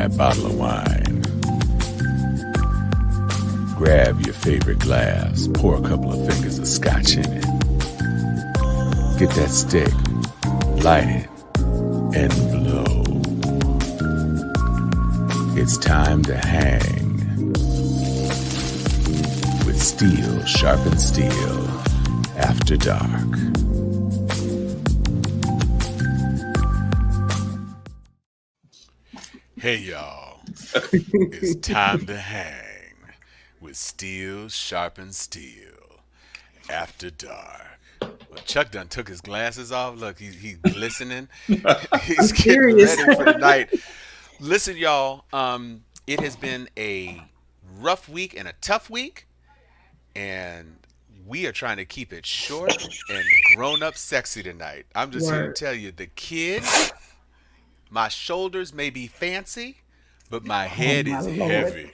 that bottle of wine. Grab your favorite glass, pour a couple of fingers of scotch in it. Get that stick, light it, and blow. It's time to hang with Steel Sharpen Steel after dark. Hey y'all, it's time to hang with Steel Sharpen Steel after dark. Well, Chuck done took his glasses off. Look, he's glistening. He's getting ready for the night. Listen, y'all, it has been a rough week and a tough week, and we are trying to keep it short and grown-up sexy tonight. I'm just here to tell you, the kids, my shoulders may be fancy, but my head is heavy.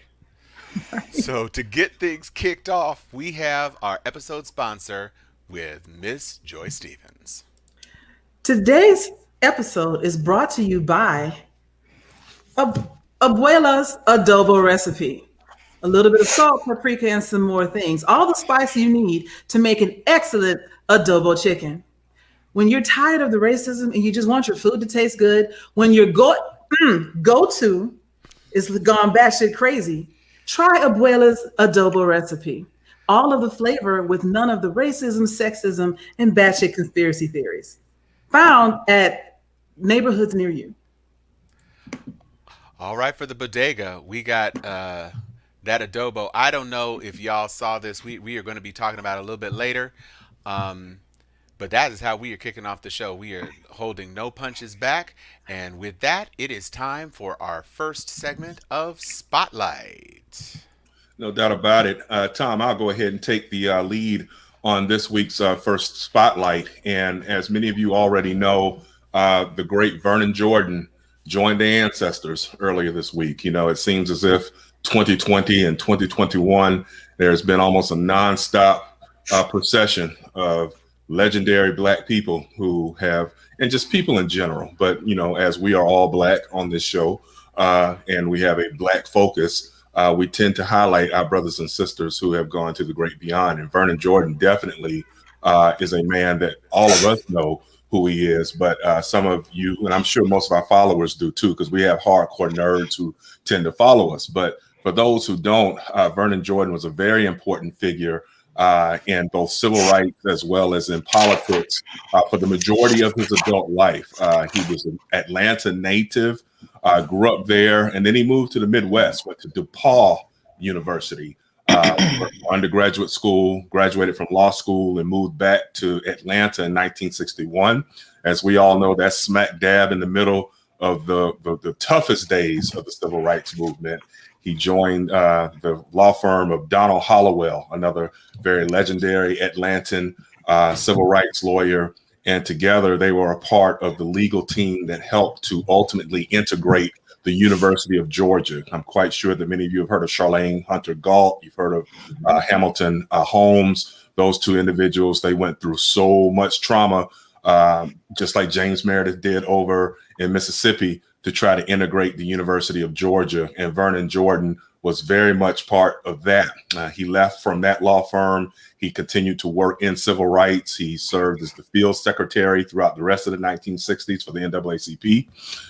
So to get things kicked off, we have our episode sponsor with Miss Joy Stevens. Today's episode is brought to you by Abuela's adobo recipe. A little bit of salt, paprika, and some more things. All the spice you need to make an excellent adobo chicken. When you're tired of the racism and you just want your food to taste good, when your go-to is gone batshit crazy, try Abuela's adobo recipe. All of the flavor with none of the racism, sexism, and batshit conspiracy theories. Found at neighborhoods near you. All right, for the bodega, we got that adobo. I don't know if y'all saw this. We are going to be talking about it a little bit later. But that is how we are kicking off the show. We are holding no punches back. And with that, it is time for our first segment of Spotlight. No doubt about it. Tom, I'll go ahead and take the lead on this week's first Spotlight. And as many of you already know, the great Vernon Jordan joined the ancestors earlier this week. You know, it seems as if 2020 and 2021, there's been almost a nonstop procession of legendary Black people who have, and just people in general, but, you know, as we are all Black on this show and we have a Black focus, we tend to highlight our brothers and sisters who have gone to the great beyond. And Vernon Jordan definitely is a man that all of us know who he is, but some of you, and I'm sure most of our followers do too, because we have hardcore nerds who tend to follow us. But for those who don't, Vernon Jordan was a very important figure in both civil rights as well as in politics for the majority of his adult life. He was an Atlanta native, grew up there, and then he moved to the Midwest, went to DePaul University, undergraduate school, graduated from law school, and moved back to Atlanta in 1961. As we all know, that's smack dab in the middle of the toughest days of the civil rights movement. He joined the law firm of Donald Hollowell, another very legendary Atlantan civil rights lawyer. And together they were a part of the legal team that helped to ultimately integrate the University of Georgia. I'm quite sure that many of you have heard of Charlene Hunter Galt. You've heard of Hamilton Holmes. Those two individuals, they went through so much trauma, just like James Meredith did over in Mississippi, to try to integrate the University of Georgia. And Vernon Jordan was very much part of that. He left from that law firm. He continued to work in civil rights. He served as the field secretary throughout the rest of the 1960s for the NAACP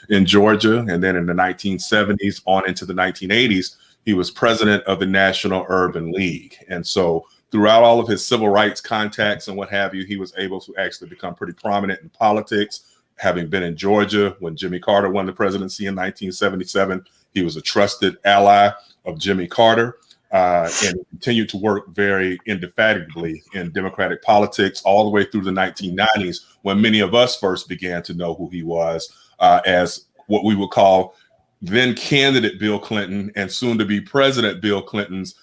in Georgia. And then in the 1970s on into the 1980s, he was president of the National Urban League. And so throughout all of his civil rights contacts and what have you, he was able to actually become pretty prominent in politics. Having been in Georgia when Jimmy Carter won the presidency in 1977, he was a trusted ally of Jimmy Carter and continued to work very indefatigably in Democratic politics all the way through the 1990s, when many of us first began to know who he was as what we would call then candidate Bill Clinton and soon to be President Bill Clinton's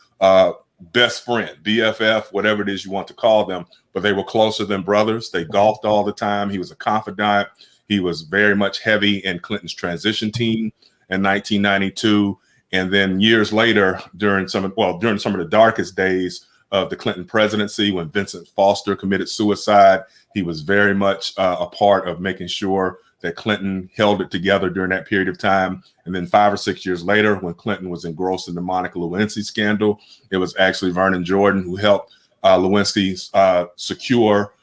best friend, BFF, whatever it is you want to call them, but they were closer than brothers. They golfed all the time. He was a confidant. He was very much heavy in Clinton's transition team in 1992. And then years later, during some of the darkest days of the Clinton presidency, when Vincent Foster committed suicide, he was very much a part of making sure that Clinton held it together during that period of time. And then 5 or 6 years later, when Clinton was engrossed in the Monica Lewinsky scandal, it was actually Vernon Jordan who helped Lewinsky secure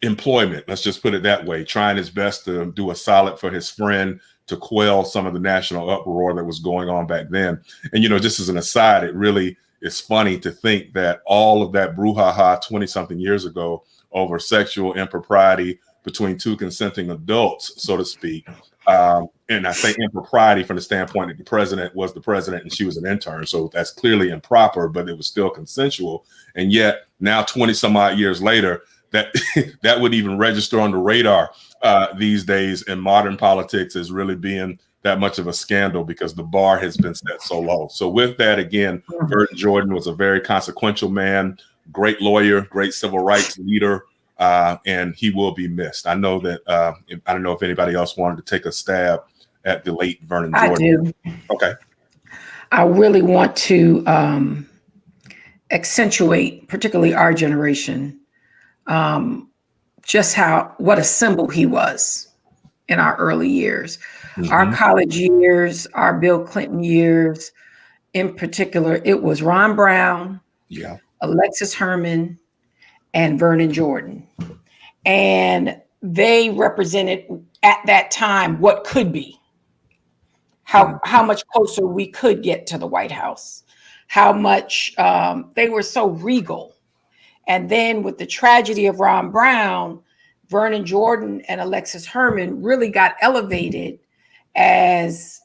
employment. Let's just put it that way, trying his best to do a solid for his friend to quell some of the national uproar that was going on back then. And, just as an aside, it really is funny to think that all of that brouhaha 20-something years ago over sexual impropriety between two consenting adults, so to speak. And I say impropriety from the standpoint that the president was the president and she was an intern. So that's clearly improper, but it was still consensual. And yet now 20 some odd years later, that that would even register on the radar these days in modern politics as really being that much of a scandal because the bar has been set so low. So with that, again, Vernon Jordan was a very consequential man, great lawyer, great civil rights leader. And he will be missed. I know that I don't know if anybody else wanted to take a stab at the late Vernon Jordan. I do. Okay. I really want to accentuate, particularly our generation, just what a symbol he was in our early years. Mm-hmm. Our college years, our Bill Clinton years, in particular, it was Ron Brown, Alexis Herman, and Vernon Jordan. And they represented at that time what could be, how much closer we could get to the White House, how much they were so regal. And then with the tragedy of Ron Brown, Vernon Jordan and Alexis Herman really got elevated as,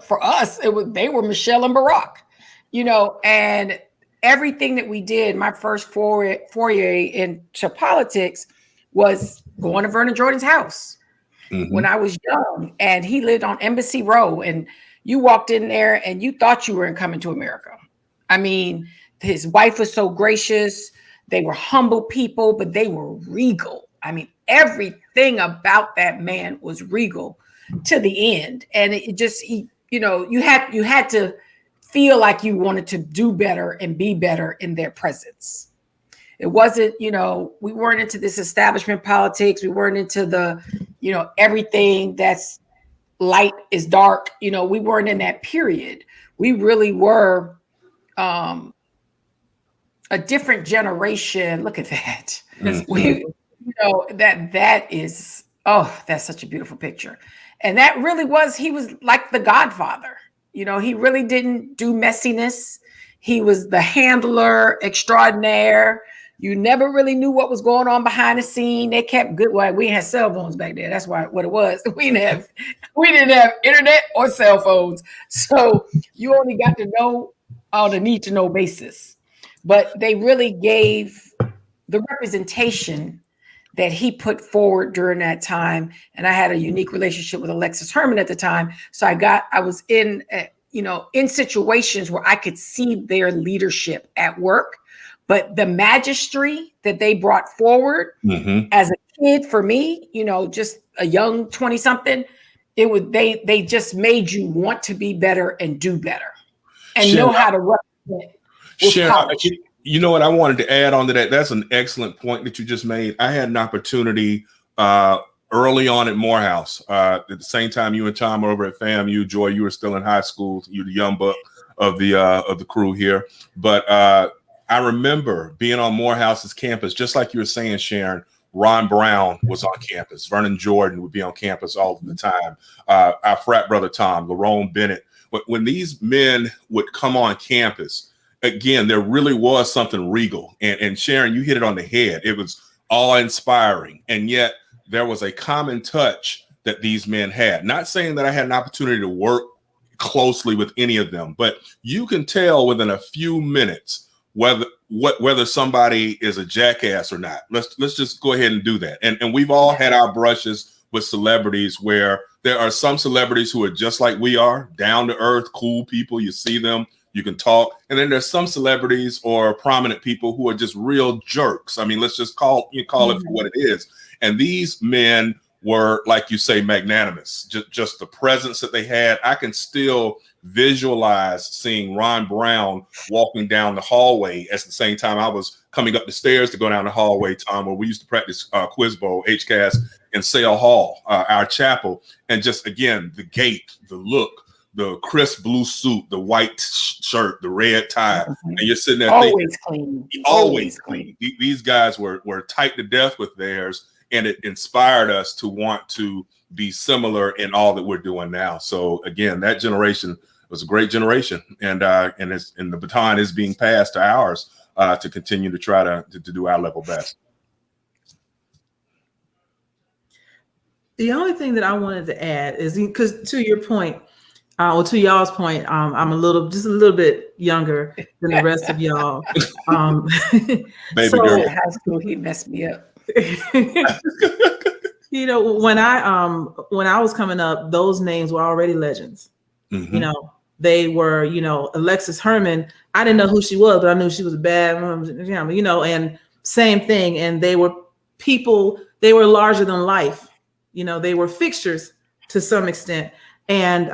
for us, they were Michelle and Barack, and everything that we did, my first foray into politics was going to Vernon Jordan's house when I was young. And he lived on Embassy Row. And you walked in there and you thought you were in Coming to America. I mean, his wife was so gracious. They were humble people, but they were regal. I mean, everything about that man was regal to the end. And it just, you had to feel like you wanted to do better and be better in their presence. It wasn't, we weren't into this establishment politics. We weren't into the, everything that's light is dark. We weren't in that period. We really were a different generation. Look at that. Mm-hmm. That is, that's such a beautiful picture. And that really he was like the Godfather. He really didn't do messiness. He was the handler extraordinaire. You never really knew what was going on behind the scene. They kept good. Well, we had cell phones back then. That's what it was. We didn't have internet or cell phones. So you only got to know on a need to know basis. But they really gave the representation that he put forward during that time. And I had a unique relationship with Alexis Herman at the time. So I was in situations where I could see their leadership at work, but the magistry that they brought forward as a kid for me, just a young 20 something, they just made you want to be better and do better and know how to represent. You know what I wanted to add on to that? That's an excellent point that you just made. I had an opportunity early on at Morehouse. At the same time you and Tom were over at FAMU. Joy, you were still in high school. You're the young buck of the crew here. But I remember being on Morehouse's campus, just like you were saying, Sharon. Ron Brown was on campus. Vernon Jordan would be on campus all the time. Our frat brother Tom, Lerone Bennett. But when these men would come on campus, again, there really was something regal. And Sharon, you hit it on the head. It was awe-inspiring. And yet there was a common touch that these men had. Not saying that I had an opportunity to work closely with any of them, but you can tell within a few minutes whether somebody is a jackass or not. Let's just go ahead and do that. And we've all had our brushes with celebrities where there are some celebrities who are just like we are, down to earth, cool people. You see them, you can talk. And then there's some celebrities or prominent people who are just real jerks. I mean, let's just call it for what it is. And these men were, like you say, magnanimous. Just the presence that they had. I can still visualize seeing Ron Brown walking down the hallway at the same time I was coming up the stairs to go down the hallway, Tom, where we used to practice Quiz Bowl, HCAS, in Sale Hall, our chapel, and just again the gait, the look, the crisp blue suit, the white shirt, the red tie, and you're sitting there always clean, always clean. These guys were tight to death with theirs, and it inspired us to want to be similar in all that we're doing now. So again, that generation was a great generation, and the baton is being passed to ours to continue to try to do our level best. The only thing that I wanted to add is because to your point, or to y'all's point, I'm just a little bit younger than the rest of y'all. Baby so, girl. High school, he messed me up. You know, when I was coming up, those names were already legends. Mm-hmm. You know, they were, you know, Alexis Herman. I didn't know who she was, but I knew she was a bad woman, you know, and same thing. And they were people, they were larger than life. You know, they were fixtures to some extent. And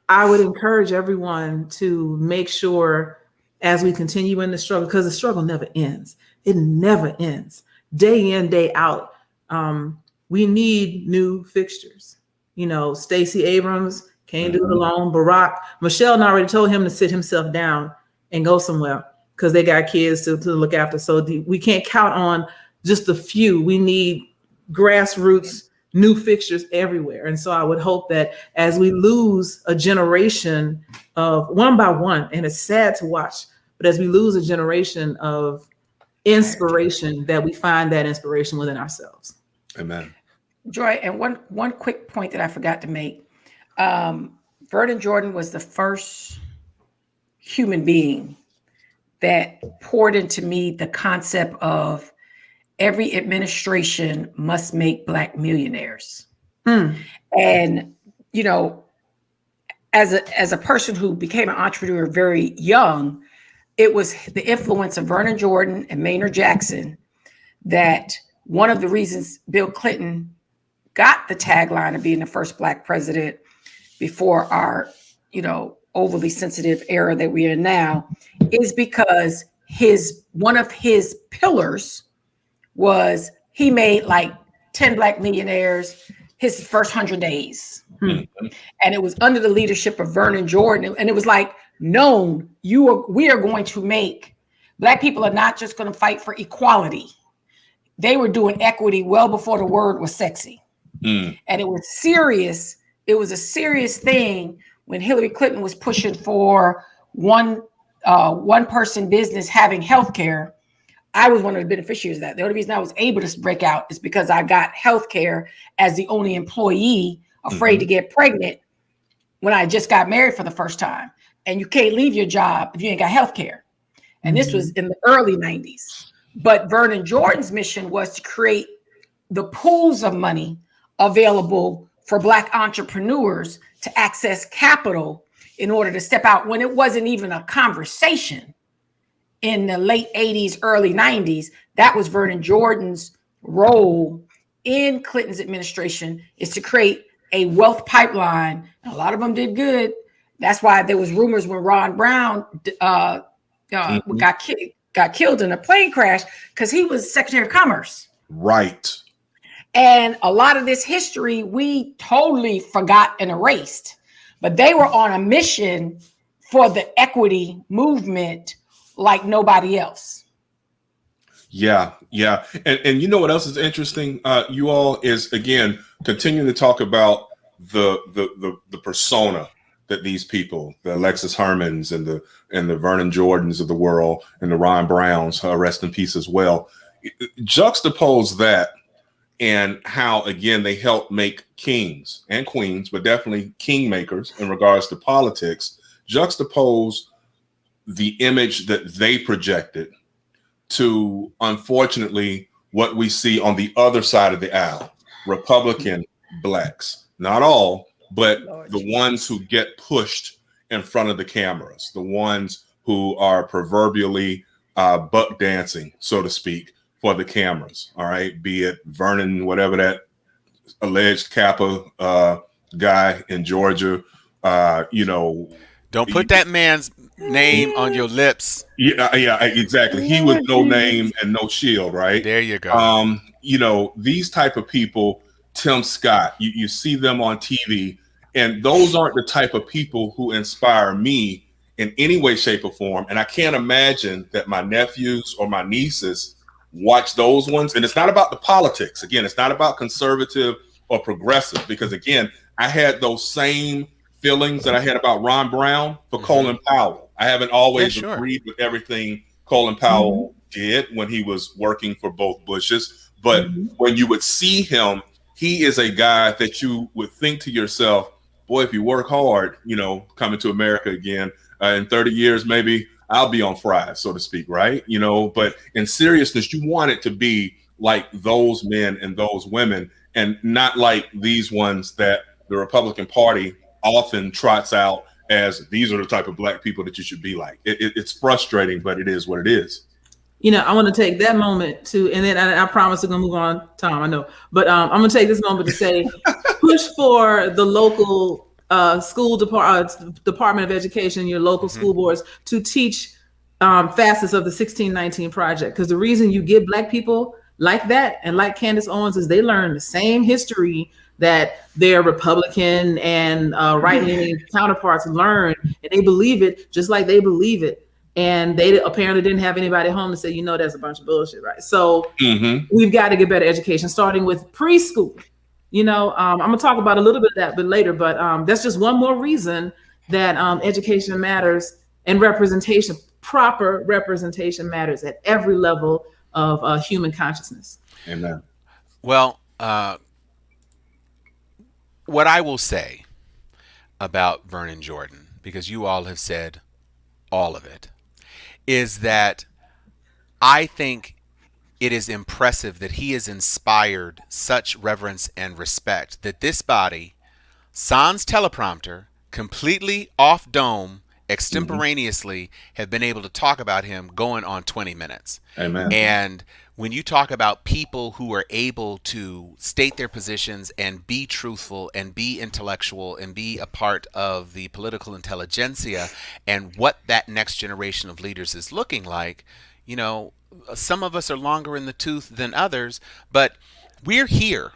I would encourage everyone to make sure as we continue in the struggle, because the struggle never ends. It never ends. Day in, day out. We need new fixtures. You know, Stacey Abrams can't do it alone. Barack, Michelle already told him to sit himself down and go somewhere because they got kids to look after. So we can't count on just a few. We need grassroots new fixtures everywhere. And so I would hope that as we lose a generation of one by one, and it's sad to watch, but as we lose a generation of inspiration, that we find that inspiration within ourselves. Amen. Joy, and one quick point that I forgot to make. Vernon Jordan was the first human being that poured into me the concept of every administration must make Black millionaires. And, you know, as a person who became an entrepreneur very young, it was the influence of Vernon Jordan and Maynard Jackson that one of the reasons Bill Clinton got the tagline of being the first Black president before our, you know, overly sensitive era that we are in now is because one of his pillars was he made like 10 Black millionaires his first 100 days. And it was under the leadership of Vernon Jordan. And it was like known, we are going to make Black people are not just going to fight for equality. They were doing equity well before the word was sexy. And it was serious. It was a serious thing when Hillary Clinton was pushing for one person business having healthcare. I was one of the beneficiaries of that. The only reason I was able to break out is because I got healthcare as the only employee afraid to get pregnant when I just got married for the first time. And you can't leave your job if you ain't got healthcare. And this was in the early 90s. But Vernon Jordan's mission was to create the pools of money available for Black entrepreneurs to access capital in order to step out when it wasn't even a conversation. In the late 80s, early 90s, that was Vernon Jordan's role in Clinton's administration, is to create a wealth pipeline. And a lot of them did good. That's why there was rumors when Ron Brown got killed in a plane crash because he was Secretary of Commerce. Right. And a lot of this history we totally forgot and erased. But they were on a mission for the equity movement like nobody else. Yeah. And you know what else is interesting, you all, is again continuing to talk about the persona that these people, the Alexis Hermans and the Vernon Jordans of the world and the Ron Browns, rest in peace as well, juxtapose that and how again they help make kings and queens, but definitely kingmakers in regards to politics, juxtapose the image that they projected to, unfortunately, what we see on the other side of the aisle, Republican Blacks, not all, but the ones who get pushed in front of the cameras, the ones who are proverbially buck dancing, so to speak, for the cameras. All right. Be it Vernon, whatever that alleged Kappa guy in Georgia, Don't put that man's name on your lips. Yeah, exactly. He was no name and no shield, right? There you go. These type of people, Tim Scott, you see them on TV, and those aren't the type of people who inspire me in any way, shape, or form. And I can't imagine that my nephews or my nieces watch those ones. And it's not about the politics. Again, it's not about conservative or progressive, because again, I had those same feelings that I had about Ron Brown for Colin Powell. I haven't always agreed with everything Colin Powell did when he was working for both Bushes. But when you would see him, he is a guy that you would think to yourself, boy, if you work hard, coming to America again, in 30 years, maybe I'll be on fries, so to speak, right? But in seriousness, you want it to be like those men and those women, and not like these ones that the Republican Party often trots out as these are the type of black people that you should be like. It's frustrating, but it is what it is. I want to take that moment to, and then I promise we're going to move on, Tom, I know. But I'm going to take this moment to say, push for the local school Department of Education, your local school boards, to teach facets of the 1619 Project. Because the reason you get black people like that and like Candace Owens is they learn the same history that their Republican and right-leaning counterparts learn, and they believe it just like they believe it. And they apparently didn't have anybody at home to say, that's a bunch of bullshit, right? So we've got to get better education, starting with preschool. I'm going to talk about a little bit of that bit later, but that's just one more reason that education matters, and representation, proper representation, matters at every level of human consciousness. Amen. Well, what I will say about Vernon Jordan, because you all have said all of it, is that I think it is impressive that he has inspired such reverence and respect that this body, sans teleprompter, completely off dome, extemporaneously, have been able to talk about him going on 20 minutes. Amen. And when you talk about people who are able to state their positions and be truthful and be intellectual and be a part of the political intelligentsia and what that next generation of leaders is looking like, some of us are longer in the tooth than others, but we're here.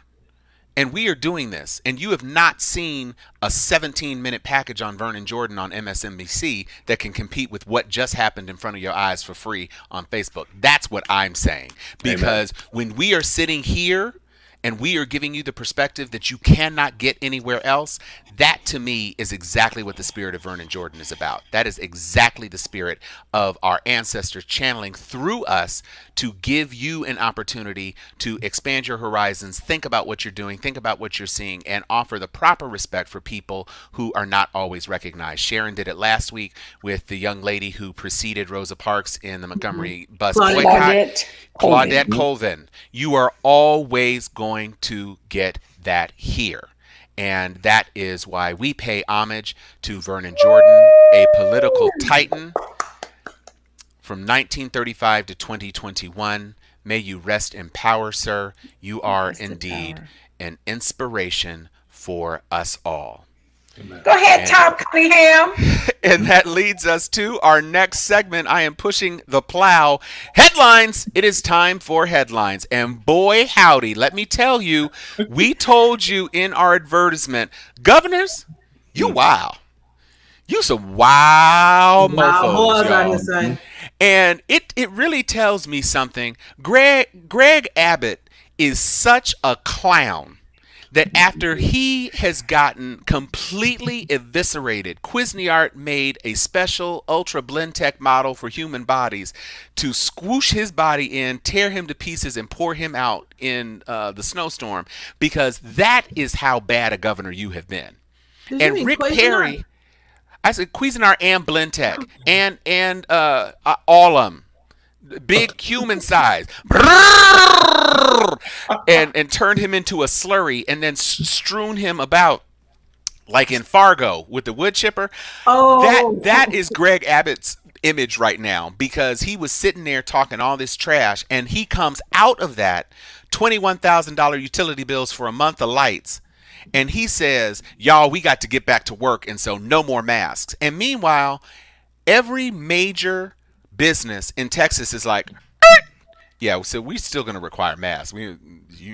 And we are doing this, and you have not seen a 17-minute package on Vernon Jordan on MSNBC that can compete with what just happened in front of your eyes for free on Facebook. That's what I'm saying. Because when we are sitting here and we are giving you the perspective that you cannot get anywhere else, that to me is exactly what the spirit of Vernon Jordan is about. That is exactly the spirit of our ancestors channeling through us to give you an opportunity to expand your horizons, think about what you're doing, think about what you're seeing, and offer the proper respect for people who are not always recognized. Sharon did it last week with the young lady who preceded Rosa Parks in the Montgomery bus boycott. Claudette Colvin. You are always going to get that here. And that is why we pay homage to Vernon Jordan, a political titan from 1935 to 2021. May you rest in power, sir. You are indeed an inspiration for us all. Go ahead, Tom Cunningham. And that leads us to our next segment. I am pushing the plow. Headlines. It is time for headlines. And boy, howdy, let me tell you, we told you in our advertisement, governors, you wow. You some wow mofos. And it really tells me something. Greg Abbott is such a clown that after he has gotten completely eviscerated, Cuisinart made a special Ultra Blendtec model for human bodies to squoosh his body in, tear him to pieces, and pour him out in the snowstorm, because that is how bad a governor you have been. And Rick Perry, I said Cuisinart and Blendtec, and all of them. Big human size, and turned him into a slurry, and then strewn him about like in Fargo with the wood chipper. That is Greg Abbott's image right now, because he was sitting there talking all this trash, and he comes out of that $21,000 utility bills for a month of lights, and he says, y'all, we got to get back to work, and so no more masks. And meanwhile, every major business in Texas is like, yeah, so we still gonna require masks. You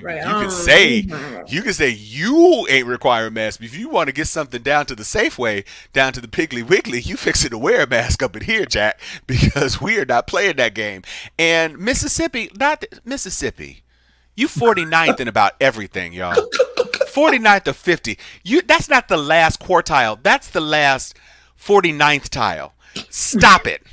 can say you ain't requiring masks. If you want to get something down to the Safeway, down to the Piggly Wiggly, you fixing to wear a mask up in here, Jack, because we are not playing that game. And Mississippi, you 49th in about everything, y'all. 49th of 50. That's not the last quartile. That's the last 49th tile. Stop it.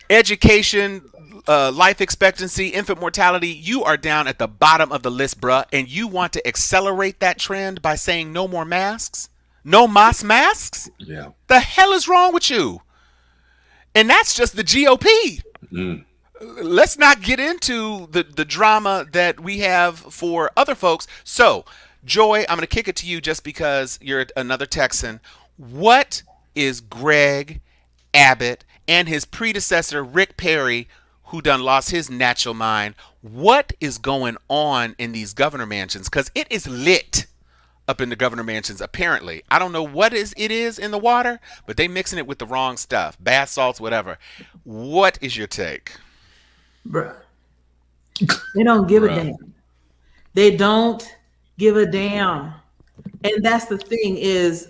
Education, life expectancy, infant mortality, you are down at the bottom of the list, bruh, and you want to accelerate that trend by saying no more masks? No mas masks? Yeah. The hell is wrong with you? And that's just the GOP. Let's not get into the drama that we have for other folks. So, Joy, I'm going to kick it to you just because you're another Texan. What is Greg Abbott and his predecessor, Rick Perry, who done lost his natural mind, what is going on in these governor mansions? Because it is lit up in the governor mansions, apparently. I don't know what it is in the water, but they mixing it with the wrong stuff. Bath salts, whatever. What is your take? Bruh. They don't give a damn. They don't give a damn. And that's the thing is,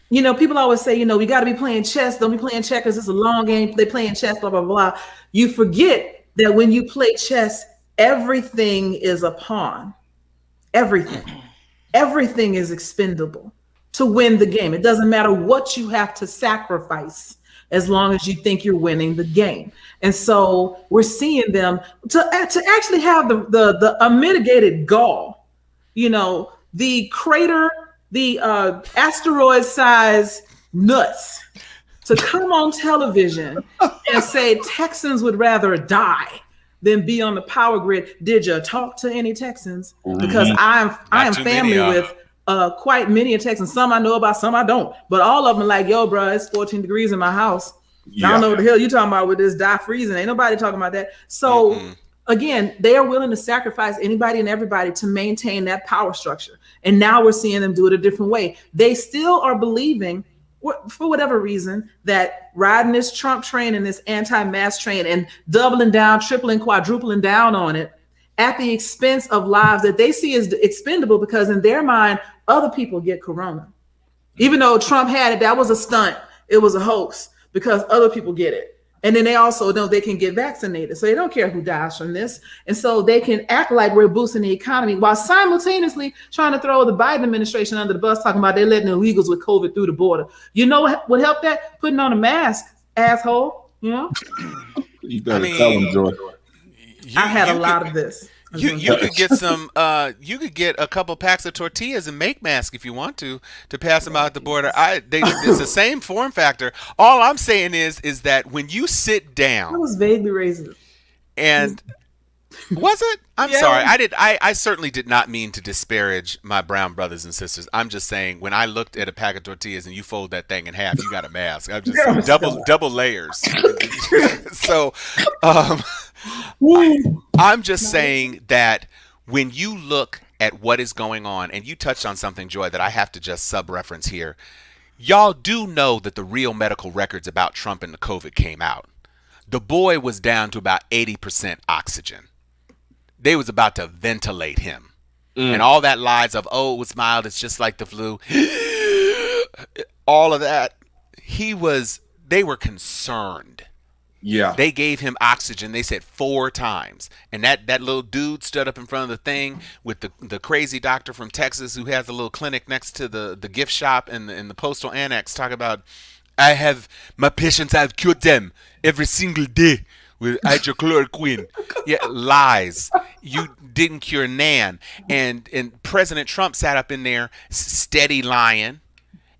people always say, we got to be playing chess. Don't be playing checkers. It's a long game. They playing chess, blah, blah, blah. You forget that when you play chess, everything is a pawn. Everything. Everything is expendable to win the game. It doesn't matter what you have to sacrifice as long as you think you're winning the game. And so we're seeing them to actually have the unmitigated gall, the crater, the asteroid-sized nuts to come on television and say Texans would rather die than be on the power grid. Did you talk to any Texans? Because I am family with quite many Texans. Some I know about, some I don't. But all of them are like, yo, bro, it's 14 degrees in my house. Yeah. I don't know what the hell you talking about with this die freezing. Ain't nobody talking about that. So again, they are willing to sacrifice anybody and everybody to maintain that power structure. And now we're seeing them do it a different way. They still are believing, for whatever reason, that riding this Trump train and this anti-mask train and doubling down, tripling, quadrupling down on it at the expense of lives that they see as expendable, because in their mind, other people get corona. Even though Trump had it, that was a stunt. It was a hoax because other people get it. And then they also know they can get vaccinated. So they don't care who dies from this. And so they can act like we're boosting the economy while simultaneously trying to throw the Biden administration under the bus, talking about they're letting illegals with COVID through the border. You know what would help that? Putting on a mask, asshole. You better tell them, Joy. I had a lot of this. You could get some. You could get a couple packs of tortillas and make masks if you want to pass them out at the border. It's the same form factor. All I'm saying is that when you sit down, I was vaguely racist. And was it? I'm sorry. I certainly did not mean to disparage my brown brothers and sisters. I'm just saying when I looked at a pack of tortillas and you fold that thing in half, you got a mask. I'm just saying, double layers. So. I'm just saying that when you look at what is going on, and you touched on something, Joy, that I have to just sub-reference here. Y'all do know that the real medical records about Trump and the COVID came out. The boy was down to about 80% oxygen. They was about to ventilate him. And all that lies of, it was mild, it's just like the flu. All of that. They were concerned. Yeah. They gave him oxygen, they said 4 times. And that little dude stood up in front of the thing with the crazy doctor from Texas who has a little clinic next to the gift shop in the postal annex, talking about, my patients, I've cured them every single day with hydrochloroquine. Yeah, lies. You didn't cure Nan. And President Trump sat up in there, steady lying,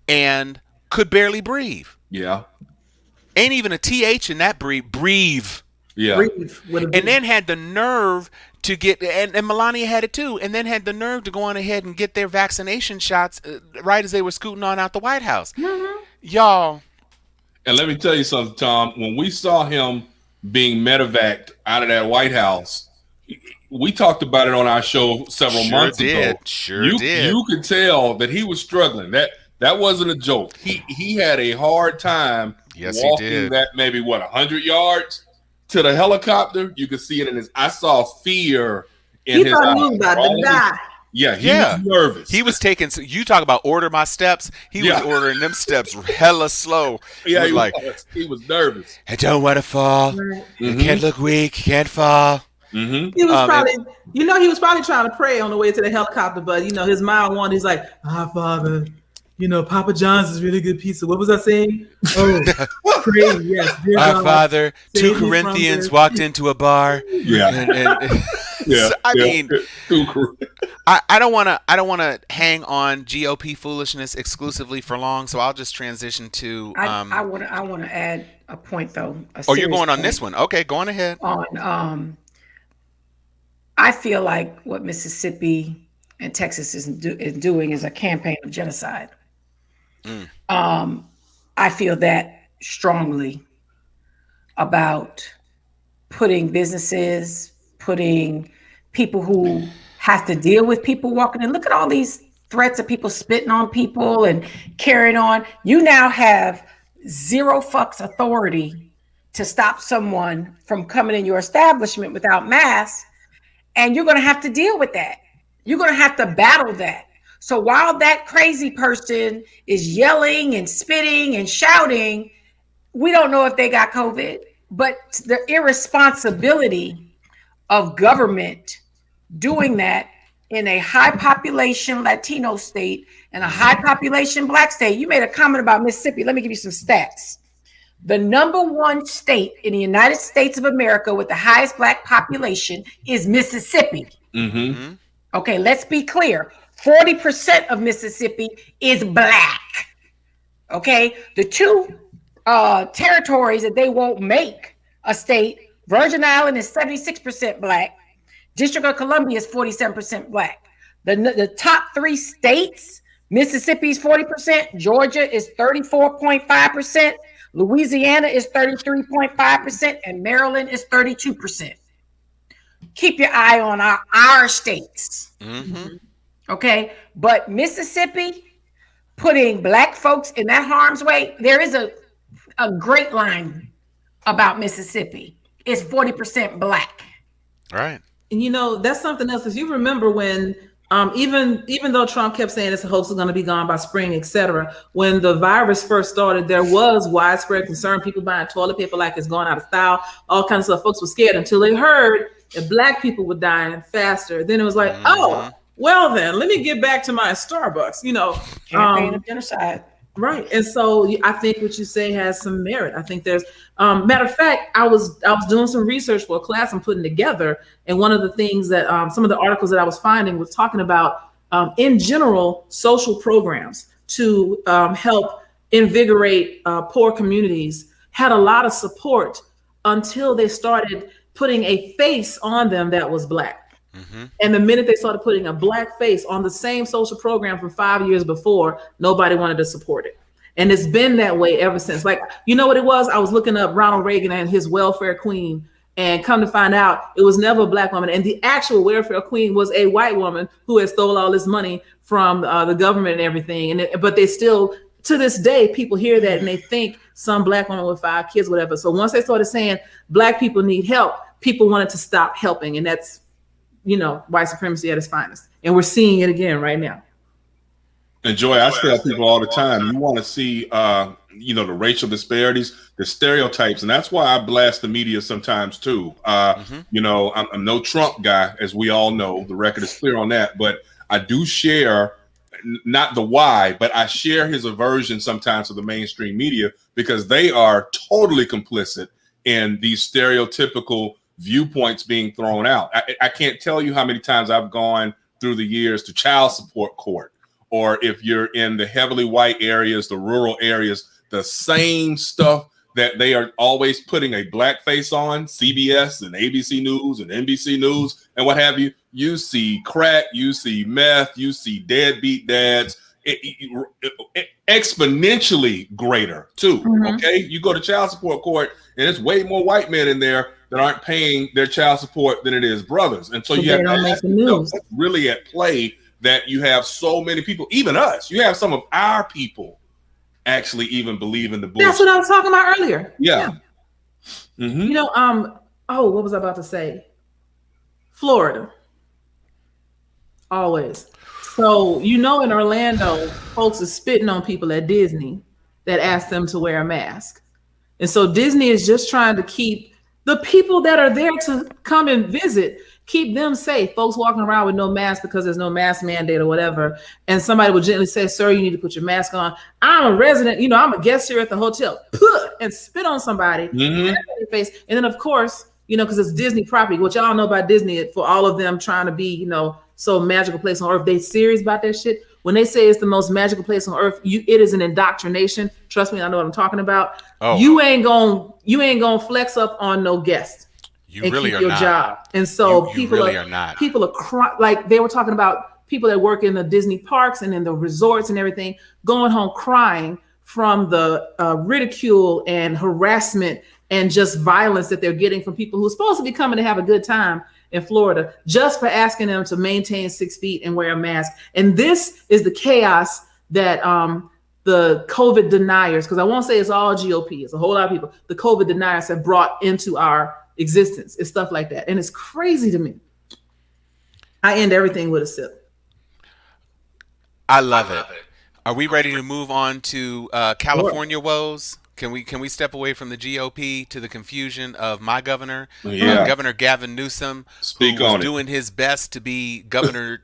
and could barely breathe. Yeah. Ain't even a TH in that breathe. Yeah. And then had the nerve to get, and Melania had it too, and then had the nerve to go on ahead and get their vaccination shots right as they were scooting on out the White House. Y'all. And let me tell you something, Tom. When we saw him being medevaced out of that White House, we talked about it on our show several months ago. You could tell that he was struggling. That wasn't a joke. He had a hard time walking that maybe 100 yards to the helicopter. You could see it in his. I saw fear in his eyes. He was about to die. Yeah, he was nervous. He was taking. You talk about order my steps. He was ordering them steps hella slow. Yeah, he was nervous. I don't want to fall. Right. You can't look weak. You can't fall. Mm-hmm. He was probably, he was probably trying to pray on the way to the helicopter, but his mind wanted. He's like, "Our Father, Papa John's is really good pizza." What was I saying? Oh, pray, yes. Our Father, 2 Corinthians walked into a bar. Yeah. I mean, I don't want to hang on GOP foolishness exclusively for long, so I'll just transition to. I want to add a point though. You're going on this one? Okay, go on ahead. I feel like what Mississippi and Texas is doing is a campaign of genocide. I feel that strongly about putting businesses, putting people who have to deal with people walking in. Look at all these threats of people spitting on people and carrying on. You now have zero fucks authority to stop someone from coming in your establishment without masks. And you're going to have to deal with that. You're going to have to battle that. So while that crazy person is yelling and spitting and shouting, we don't know if they got COVID, but the irresponsibility of government doing that in a high population Latino state and a high population Black state. You made a comment about Mississippi. Let me give you some stats. The number 1 state in the United States of America with the highest Black population is Mississippi. Mm-hmm. Okay, let's be clear. 40% of Mississippi is Black. Okay, the 2 territories that they won't make a state, Virgin Island is 76% Black. District of Columbia is 47% Black. The top 3 states, Mississippi is 40%, Georgia is 34.5%, Louisiana is 33.5%, and Maryland is 32%. Keep your eye on our states. Mm-hmm. Okay, but Mississippi putting Black folks in that harm's way, there is a great line about Mississippi. It's 40% Black. Right. And that's something else. If you remember when even though Trump kept saying it's a hoax, is going to be gone by spring, etc., when the virus first started, there was widespread concern, people buying toilet paper like it's going out of style, all kinds of stuff. Folks were scared until they heard that Black people were dying faster. Then it was like, oh, well then, let me get back to my Starbucks, Campaign of genocide. Right. And so I think what you say has some merit. I think there's matter of fact, I was doing some research for a class I'm putting together. And one of the things that some of the articles that I was finding was talking about in general, social programs to help invigorate poor communities had a lot of support until they started putting a face on them that was Black. Mm-hmm. And the minute they started putting a Black face on the same social program from 5 years before, nobody wanted to support it. And it's been that way ever since. Like, you know what it was? I was looking up Ronald Reagan and his welfare queen, and come to find out it was never a Black woman. And the actual welfare queen was a white woman who had stole all this money from the government and everything. But they still, to this day, people hear that and they think some Black woman with 5 kids, whatever. So once they started saying Black people need help, people wanted to stop helping. And that's, white supremacy at its finest. And we're seeing it again right now. And Joy, I tell people all the time, you want to see, the racial disparities, the stereotypes. And that's why I blast the media sometimes too. I'm no Trump guy, as we all know. The record is clear on that. But I do share, not the why, but I share his aversion sometimes to the mainstream media because they are totally complicit in these stereotypical viewpoints being thrown out. I can't tell you how many times I've gone through the years to child support court, or if you're in the heavily white areas, the rural areas, the same stuff that they are always putting a Black face on, CBS and ABC News and NBC News and what have you. You see crack, you see meth, you see deadbeat dads, exponentially greater too. Mm-hmm. Okay, you go to child support court and it's way more white men in there that aren't paying their child support than it is brothers. And so But you they have to don't make ask the yourself, news. what's really at play that you have so many people, even us, you have some of our people actually even believe in the bullshit. That's what I was talking about earlier. Yeah. Mm-hmm. You know, oh, what was I about to say? Florida. Always. So, you know, in Orlando, folks are spitting on people at Disney that ask them to wear a mask. And so Disney is just trying to keep the people that are there to come and visit, keep them safe. Folks walking around with no mask because there's no mask mandate or whatever. And somebody would gently say, sir, you need to put your mask on. I'm a resident, you know, I'm a guest here at the hotel. And spit on somebody in their face. And then, of course, you know, because it's Disney property, which y'all know about Disney, for all of them trying to be, you know, so magical place on earth. They serious about that shit. When they say it's the most magical place on earth, it is an indoctrination. Trust me, I know what I'm talking about. Oh. You ain't gonna flex up on no guest. You and really keep are your not. job. And so You really are not. People are like they were talking about people that work in the Disney parks and in the resorts and everything, going home crying from the ridicule and harassment and just violence that they're getting from people who are supposed to be coming to have a good time in Florida, just for asking them to maintain 6 feet and wear a mask. And this is the chaos that the COVID deniers, because I won't say it's all GOP, it's a whole lot of people, the COVID deniers have brought into our existence. It's stuff like that. And it's crazy to me. I end everything with a sip. I love it. Are we ready to move on to California woes? Can we step away from the GOP to the confusion of my governor, Governor Gavin Newsom, who was doing his best to be Governor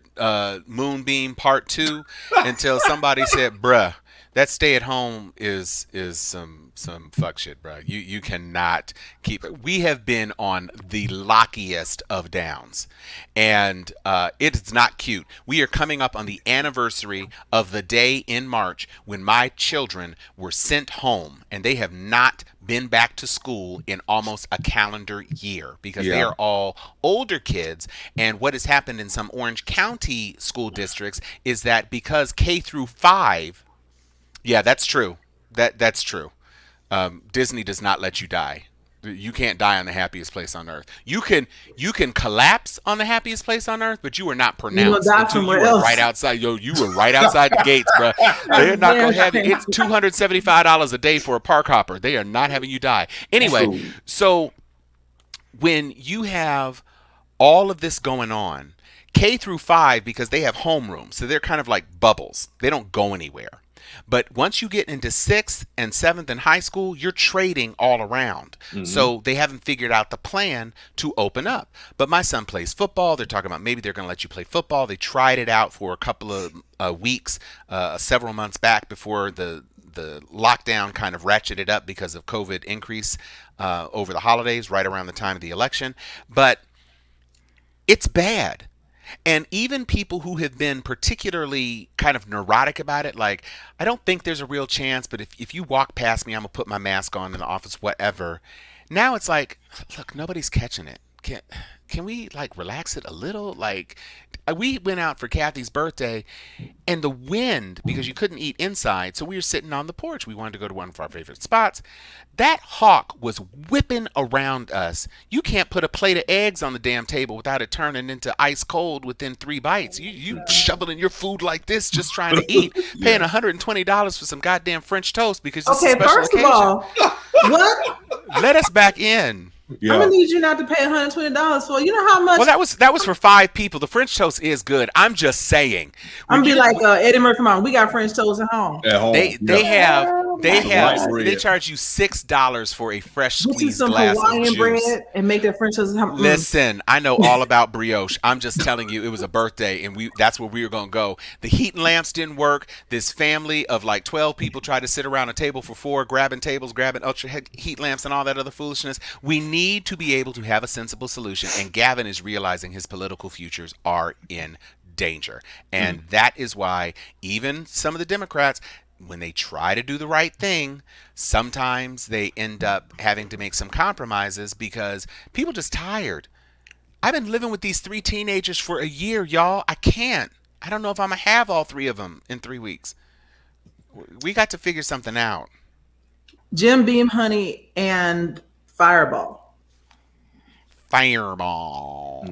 Moonbeam Part 2 until somebody said, bruh, that stay at home is some fuck shit, bro. You cannot keep it. We have been on the lockiest of downs, and it's not cute. We are coming up on the anniversary of the day in March when my children were sent home, and they have not been back to school in almost a calendar year because they are all older kids. And what has happened in some Orange County school districts is that because K through 5. Yeah, that's true. That's true. Disney does not let you die. You can't die on the happiest place on earth. You can collapse on the happiest place on earth, but you are not pronounced until you are right outside. You were right outside the gates, bro. They're not gonna have you. It's $275 a day for a park hopper. They are not having you die. Anyway, so when you have all of this going on, K through 5, because they have homerooms, so they're kind of like bubbles. They don't go anywhere. But once you get into 6th and 7th in high school, you're trading all around. Mm-hmm. So they haven't figured out the plan to open up. But my son plays football. They're talking about maybe they're going to let you play football. They tried it out for a couple of weeks, several months back before the lockdown kind of ratcheted up because of COVID increase over the holidays, right around the time of the election. But it's bad. And even people who have been particularly kind of neurotic about it, like, I don't think there's a real chance, but if you walk past me, I'm going to put my mask on in the office, whatever. Now it's like, look, nobody's catching it. Can we, like, relax it a little? Like, we went out for Kathy's birthday, and the wind, because you couldn't eat inside, so we were sitting on the porch. We wanted to go to one of our favorite spots. That hawk was whipping around us. You can't put a plate of eggs on the damn table without it turning into ice cold within 3 bites. You shoveling your food like this, just trying to eat, paying $120 for some goddamn French toast because it's a special first occasion. Of all, what? Let us back in. Yeah. I'm gonna need you not to pay $120 for. You know how much? Well, that was for 5 people. The French toast is good. I'm just saying. I'm gonna be like Eddie Murphy. Mom, we got French toast at home. They charge you $6 for a fresh squeezed glass Hawaiian of juice. bread and make that French toast. Listen, I know all about brioche. I'm just telling you, it was a birthday, and that's where we were gonna go. The heat and lamps didn't work. This family of like 12 people tried to sit around a table for 4, grabbing tables, grabbing ultra heat lamps, and all that other foolishness. We need to be able to have a sensible solution, and Gavin is realizing his political futures are in danger. And that is why even some of the Democrats, when they try to do the right thing, sometimes they end up having to make some compromises because people are just tired. I've been living with these 3 teenagers for a year, y'all. I can't. I don't know if I'm going to have all 3 of them in 3 weeks. We got to figure something out. Jim Beam Honey and Fireball. Fireball.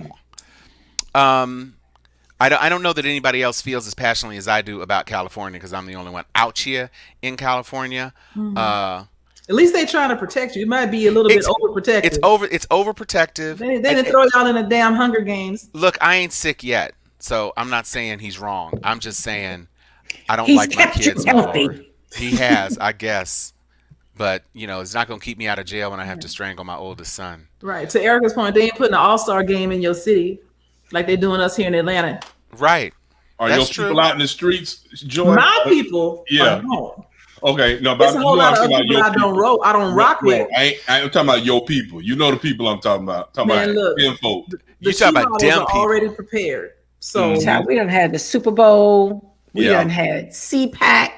I don't know that anybody else feels as passionately as I do about California because I'm the only one out here in California. At least they trying to protect you. It might be a little bit overprotective. It's overprotective. They didn't throw y'all in the damn Hunger Games. Look, I ain't sick yet, so I'm not saying he's wrong. I'm just saying I don't He's like my kept you kids healthy. more. He has, I guess. But, it's not going to keep me out of jail when I have to strangle my oldest son. Right. To Erica's point, they ain't putting an all-star game in your city like they doing us here in Atlanta. Right. Are That's your people out in the streets, Joy? My people Yeah. are home. Okay. No, but There's a whole lot of other people I don't rock with. I'm talking about your people. You know the people I'm talking about. Man, look, them folk. You talking about them people. already prepared. So We done had the Super Bowl. We Yeah. done had CPAC.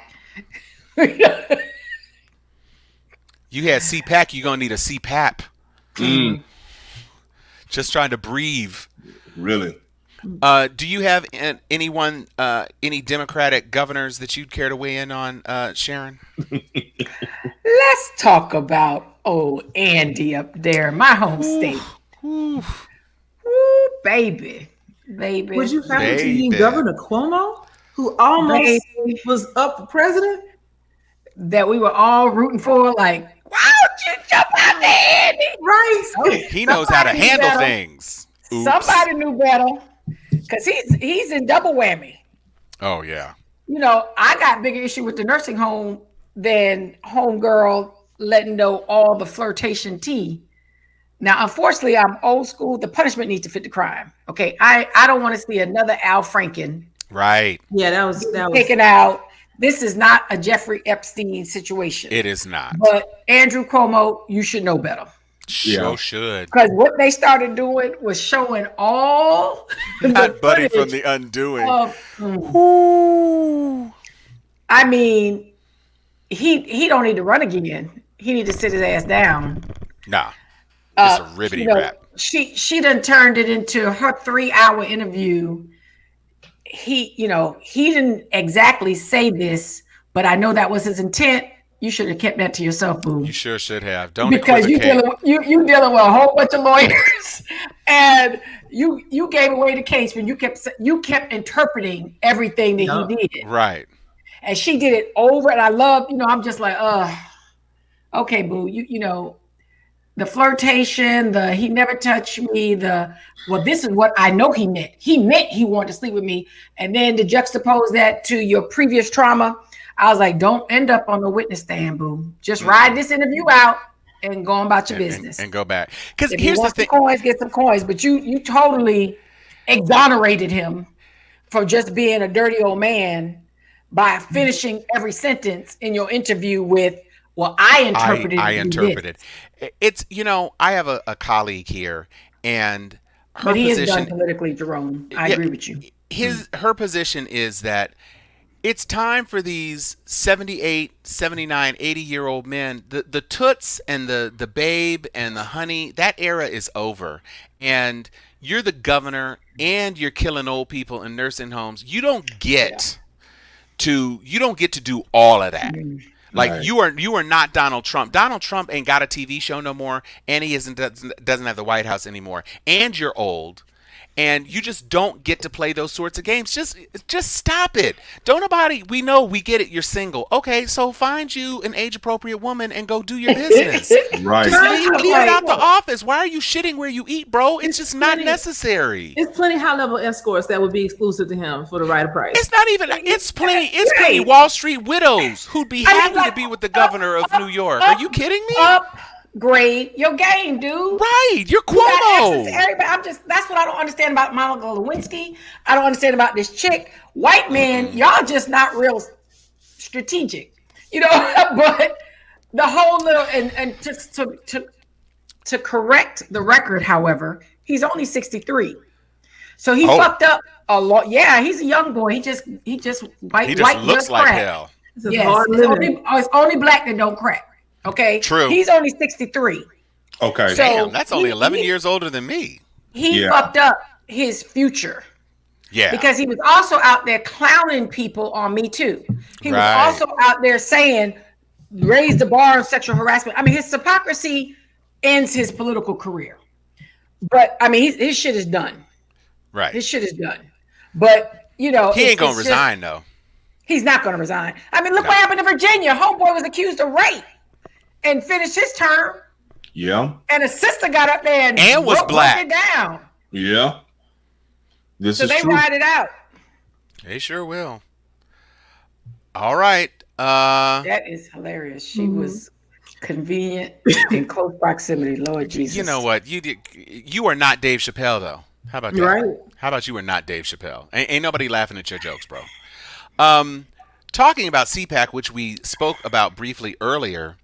You had CPAC, you're going to need a CPAP. Just trying to breathe. Really? Do you have anyone, any Democratic governors that you'd care to weigh in on, Sharon? Let's talk about Andy up there, my home state. Ooh, baby. would you happen to mean Governor Cuomo, who almost was up for president? That we were all rooting for, like, why don't you jump out there, Andy? Right. He knows how to handle things. Oops. Somebody knew better, because he's in double whammy. Oh, yeah. I got bigger issue with the nursing home than homegirl letting know all the flirtation tea. Now, unfortunately, I'm old school. The punishment needs to fit the crime. Okay, I don't want to see another Al Franken. Right. Yeah, that was taken out. This is not a Jeffrey Epstein situation. It is not. But Andrew Cuomo, you should know better. Sure should. Because what they started doing was showing all not Buddy from The Undoing. I mean, he don't need to run again. He need to sit his ass down. Nah. It's a ribbity rap. She done turned it into her 3-hour interview. He didn't exactly say this, but I know that was his intent. You should have kept that to yourself, boo. You sure should have. Don't because equivocate. you dealing with a whole bunch of lawyers, and you gave away the case when you kept interpreting everything that he did. Right. And she did it over, and I love. I'm just like, okay, boo. The flirtation, he never touched me, this is what I know he meant. He meant he wanted to sleep with me. And then to juxtapose that to your previous trauma, I was like, don't end up on the witness stand, boo. Just ride this interview out and go on about your business. And go back. Because if here's you want the coins, get some coins. But you totally exonerated him from just being a dirty old man by finishing every sentence in your interview with, well, I interpreted. It's, I have a colleague here, and her but he position is done politically, Jerome. I agree with you. Her position is that it's time for these 78, 79, 80-year-old men, the toots and the babe and the honey, that era is over. And you're the governor and you're killing old people in nursing homes. You don't get to do all of that. Like right. you are not Donald Trump. Donald Trump ain't got a TV show no more, and he doesn't have the White House anymore. And you're old, and you just don't get to play those sorts of games. Just stop it. Don't nobody. We know, we get it. You're single. Okay, so find you an age-appropriate woman and go do your business. Right. Just leave it out the office. Why are you shitting where you eat, bro? It's just not necessary. It's plenty high-level escorts that would be exclusive to him for the right price. It's not even. It's plenty Wall Street widows who'd be happy to be with the governor of New York. Are you kidding me? Upgrade your game, dude. Right, you're Cuomo. That's what I don't understand about Monica Lewinsky. I don't understand about this chick. White men, y'all just not real strategic, but the whole little and just to correct the record, however, he's only 63. So he fucked up a lot. Yeah, he's a young boy. He just white looks like crack. hell. Yes, it's only black that don't crack. Okay. True. He's only 63. Okay. So damn, that's only 11 years older than me. He fucked up his future. Yeah. Because he was also out there clowning people on Me Too. He was also out there saying, raise the bar on sexual harassment. I mean, his hypocrisy ends his political career. But I mean, his shit is done. Right. His shit is done. But He ain't gonna it's resign though. he's not going to resign. I mean, look No. what happened to Virginia. Homeboy was accused of rape and finished his term, Yeah. and a sister got up there and was broke black. it down. Yeah. This So is they true. ride it out. They sure will. All right. That is hilarious. She was convenient in close proximity. Lord Jesus. You know what? You are not Dave Chappelle though. How about that? Right. How about you are not Dave Chappelle? Ain't nobody laughing at your jokes, bro. Talking about CPAC, which we spoke about briefly earlier,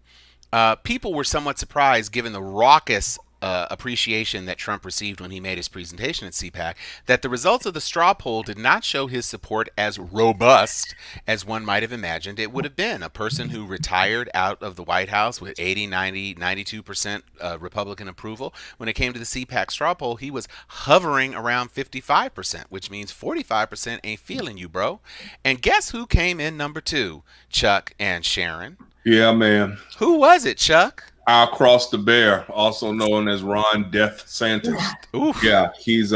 people were somewhat surprised given the raucous appreciation that Trump received when he made his presentation at CPAC, that the results of the straw poll did not show his support as robust as one might have imagined it would have been. A person who retired out of the White House with 80, 90, 92% Republican approval. When it came to the CPAC straw poll, he was hovering around 55%, which means 45% ain't feeling you, bro. And guess who came in number 2? Chuck and Sharon. Yeah, man. Who was it, Chuck? I'll cross the bear, also known as Ron Death Santos. Oof. Yeah, he's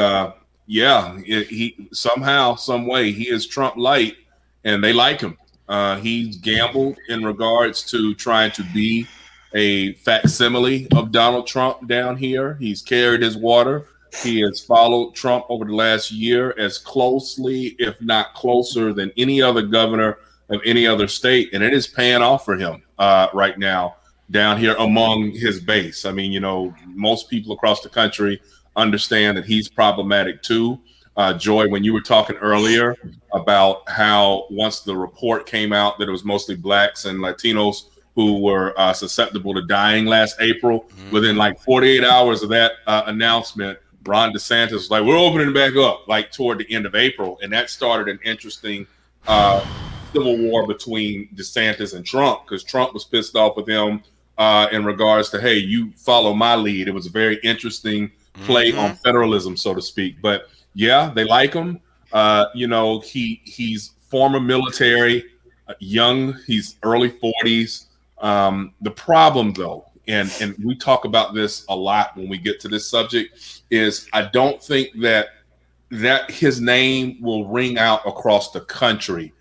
he somehow, some way, he is Trump light, and they like him. He's gambled in regards to trying to be a facsimile of Donald Trump down here. He's carried his water. He has followed Trump over the last year as closely, if not closer, than any other governor of any other state, and it is paying off for him right now down here among his base. I mean, most people across the country understand that he's problematic too. Joy, when you were talking earlier about how once the report came out that it was mostly blacks and Latinos who were susceptible to dying last April, within like 48 hours of that announcement, Ron DeSantis was like, we're opening back up, like toward the end of April. And that started an interesting civil war between DeSantis and Trump, because Trump was pissed off with him in regards to, hey, you follow my lead. It was a very interesting play on federalism, so to speak. But yeah, they like him. He's former military, young. He's early 40s. The problem, though, and we talk about this a lot when we get to this subject, is I don't think that his name will ring out across the country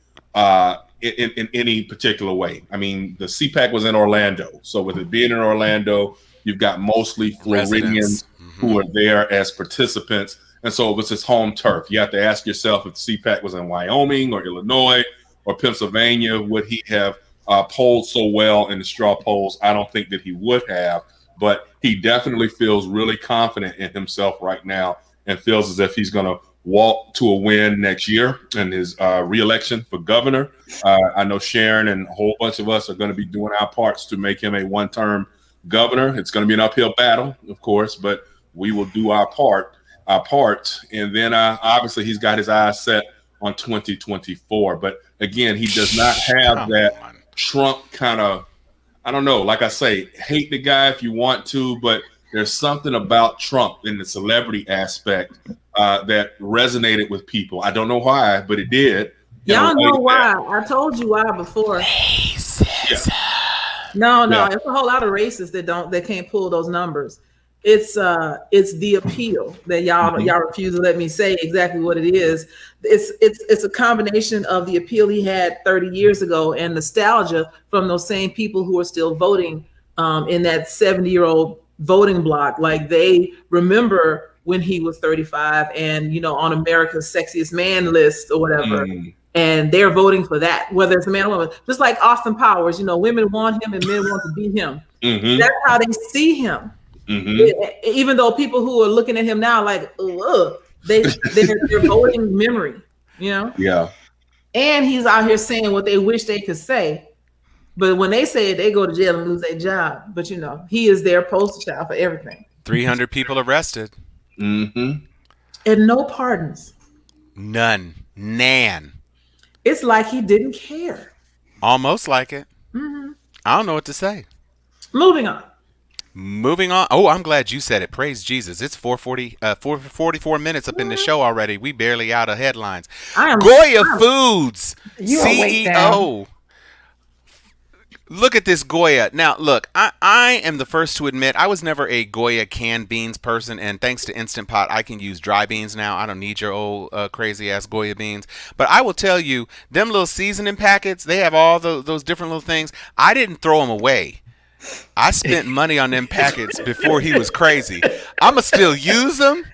in any particular way. I mean, the CPAC was in Orlando. So with it being in Orlando, you've got mostly Floridians who are there as participants. And so it was his home turf. You have to ask yourself, if the CPAC was in Wyoming or Illinois or Pennsylvania, would he have polled so well in the straw polls? I don't think that he would have, but he definitely feels really confident in himself right now and feels as if he's going to walk to a win next year in his re-election for governor. I know Sharon and a whole bunch of us are going to be doing our parts to make him a one-term governor. It's going to be an uphill battle, of course, but we will do our part. And then obviously he's got his eyes set on 2024. But again, he does not have that Trump kind of, I don't know, like I say, hate the guy if you want to, but there's something about Trump in the celebrity aspect that resonated with people. I don't know why, but it did. Y'all know why. I told you why before. Racist. No, it's a whole lot of racists that can't pull those numbers. It's the appeal that y'all refuse to let me say exactly what it is. It's a combination of the appeal he had 30 years ago and nostalgia from those same people who are still voting in that 70-year-old voting block. Like, they remember when he was 35 and on America's Sexiest Man list or whatever. And they're voting for that, whether it's a man or woman. Just like Austin Powers, women want him and men want to be him. That's how they see him. Even though people who are looking at him now like, ugh, they're voting memory, Yeah. And he's out here saying what they wish they could say. But when they say it, they go to jail and lose their job. But he is their poster child for everything. 300 people arrested. And no pardons. None. Nan. It's like he didn't care. Almost like it. I don't know what to say. Moving on. Oh, I'm glad you said it. Praise Jesus. It's 4:44 minutes up in the show already. We barely out of headlines. Goya Foods CEO Look at this Goya. Now, look, I am the first to admit I was never a Goya canned beans person, and thanks to Instant Pot, I can use dry beans now. I don't need your old crazy ass Goya beans. But I will tell you, them little seasoning packets, they have all those different little things. I didn't throw them away. I spent money on them packets before he was crazy. I'ma still use them.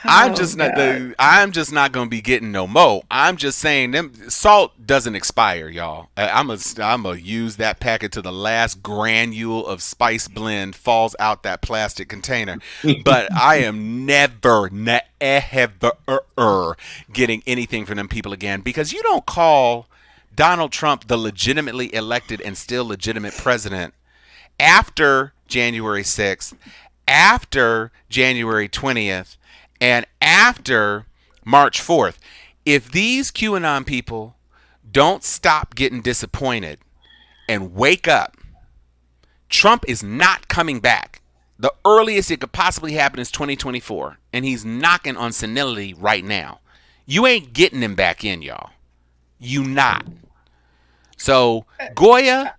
I'm just not I'm just not gonna be getting no mo. I'm just saying them salt doesn't expire, y'all. I'm a use that packet to the last granule of spice blend falls out that plastic container. But I am never getting anything from them people again, because you don't call Donald Trump the legitimately elected and still legitimate president after January 6th, after January 20th, and after March 4th. If these QAnon people don't stop getting disappointed and wake up, Trump is not coming back. The earliest it could possibly happen is 2024, and he's knocking on senility right now. You ain't getting him back in, y'all. You not. So, Goya,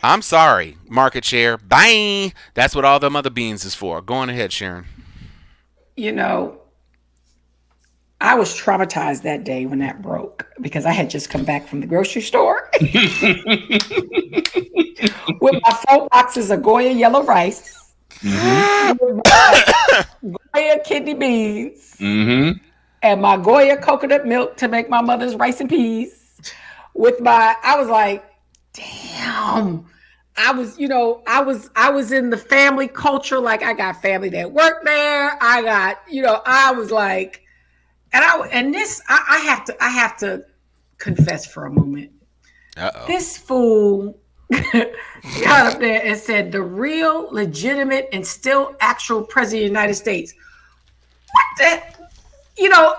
I'm sorry, market share, bye. That's what all them other beans is for. Go on ahead, Sharon. You know, I was traumatized that day when that broke because I had just come back from the grocery store with my 4 boxes of Goya yellow rice, Goya kidney beans, and my Goya coconut milk to make my mother's rice and peas. I was like, damn. I was in the family culture. Like, I got family that work there. I was like, I have to confess for a moment. Uh-oh. This fool got up there and said the real, legitimate, and still actual president of the United States. What the?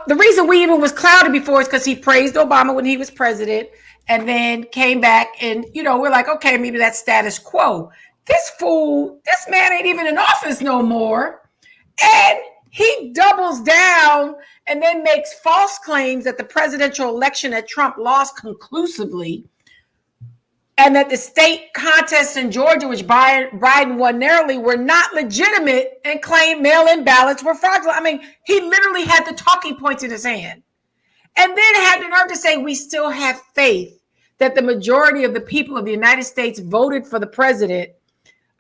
The reason we even was clouded before is because he praised Obama when he was president, and then came back and, we're like, okay, maybe that's status quo. This man ain't even in office no more. And he doubles down and then makes false claims that the presidential election that Trump lost conclusively, and that the state contests in Georgia, which Biden won narrowly, were not legitimate, and claimed mail-in ballots were fraudulent. I mean, he literally had the talking points in his hand. And then had the nerve to say, we still have faith that the majority of the people of the United States voted for the president.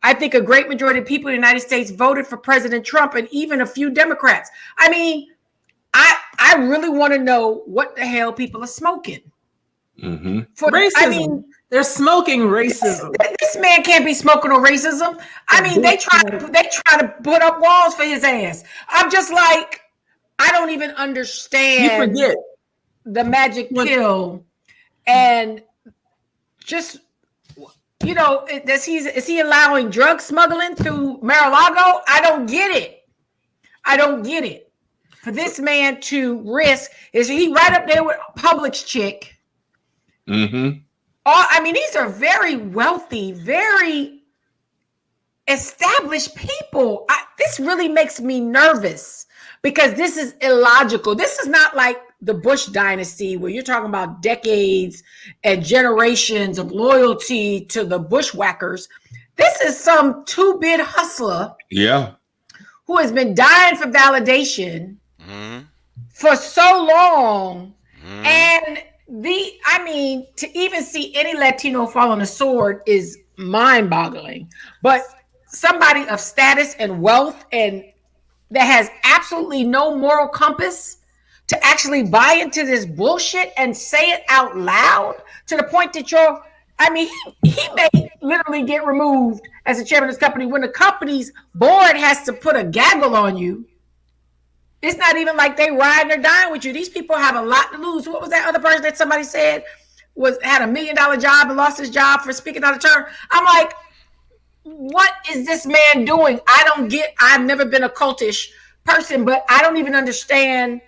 I think a great majority of people in the United States voted for President Trump, and even a few Democrats. I mean, I really want to know what the hell people are smoking. Mm-hmm. Racism. They're smoking racism. This man can't be smoking no racism. I mean, they try to put up walls for his ass. I'm just like, I don't even understand. You forget the magic pill, and just, is he allowing drug smuggling through Mar-a-Lago? I don't get it. For this man to risk, is he right up there with Publix chick? Mm-hmm. I mean, these are very wealthy, very established people. This really makes me nervous because this is illogical. This is not like the Bush dynasty where you're talking about decades and generations of loyalty to the bushwhackers. This is some two-bit hustler, who has been dying for validation for so long. And to even see any Latino fall on a sword is mind-boggling. But somebody of status and wealth and that has absolutely no moral compass to actually buy into this bullshit and say it out loud to the point that he may literally get removed as a chairman of this company when the company's board has to put a gaggle on you. It's not even like they ride or dine with you. These people have a lot to lose. What was that other person that somebody said had $1 million job and lost his job for speaking out of turn? I'm like, what is this man doing? I've never been a cultish person, but I don't even understand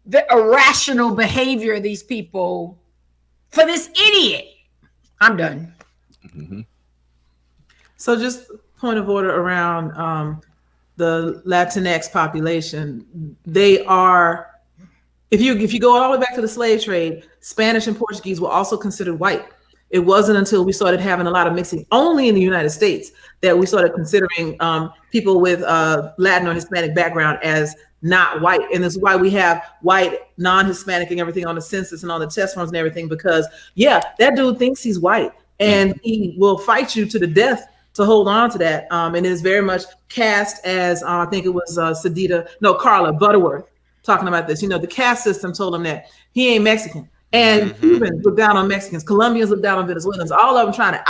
the irrational behavior of these people for this idiot. I'm done. Mm-hmm. So just point of order around the Latinx population. They are, if you go all the way back to the slave trade, Spanish and Portuguese were also considered white. It wasn't until we started having a lot of mixing only in the United States that we started considering people with Latin or Hispanic background as not white. And this is why we have white, non-Hispanic and everything on the census and on the test forms and everything, because yeah, that dude thinks he's white and he will fight you to the death to hold on to that. And is very much cast as, I think it was Carla Butterworth talking about this. The caste system told him that he ain't Mexican. And Cubans look down on Mexicans. Colombians look down on Venezuelans. All of them trying to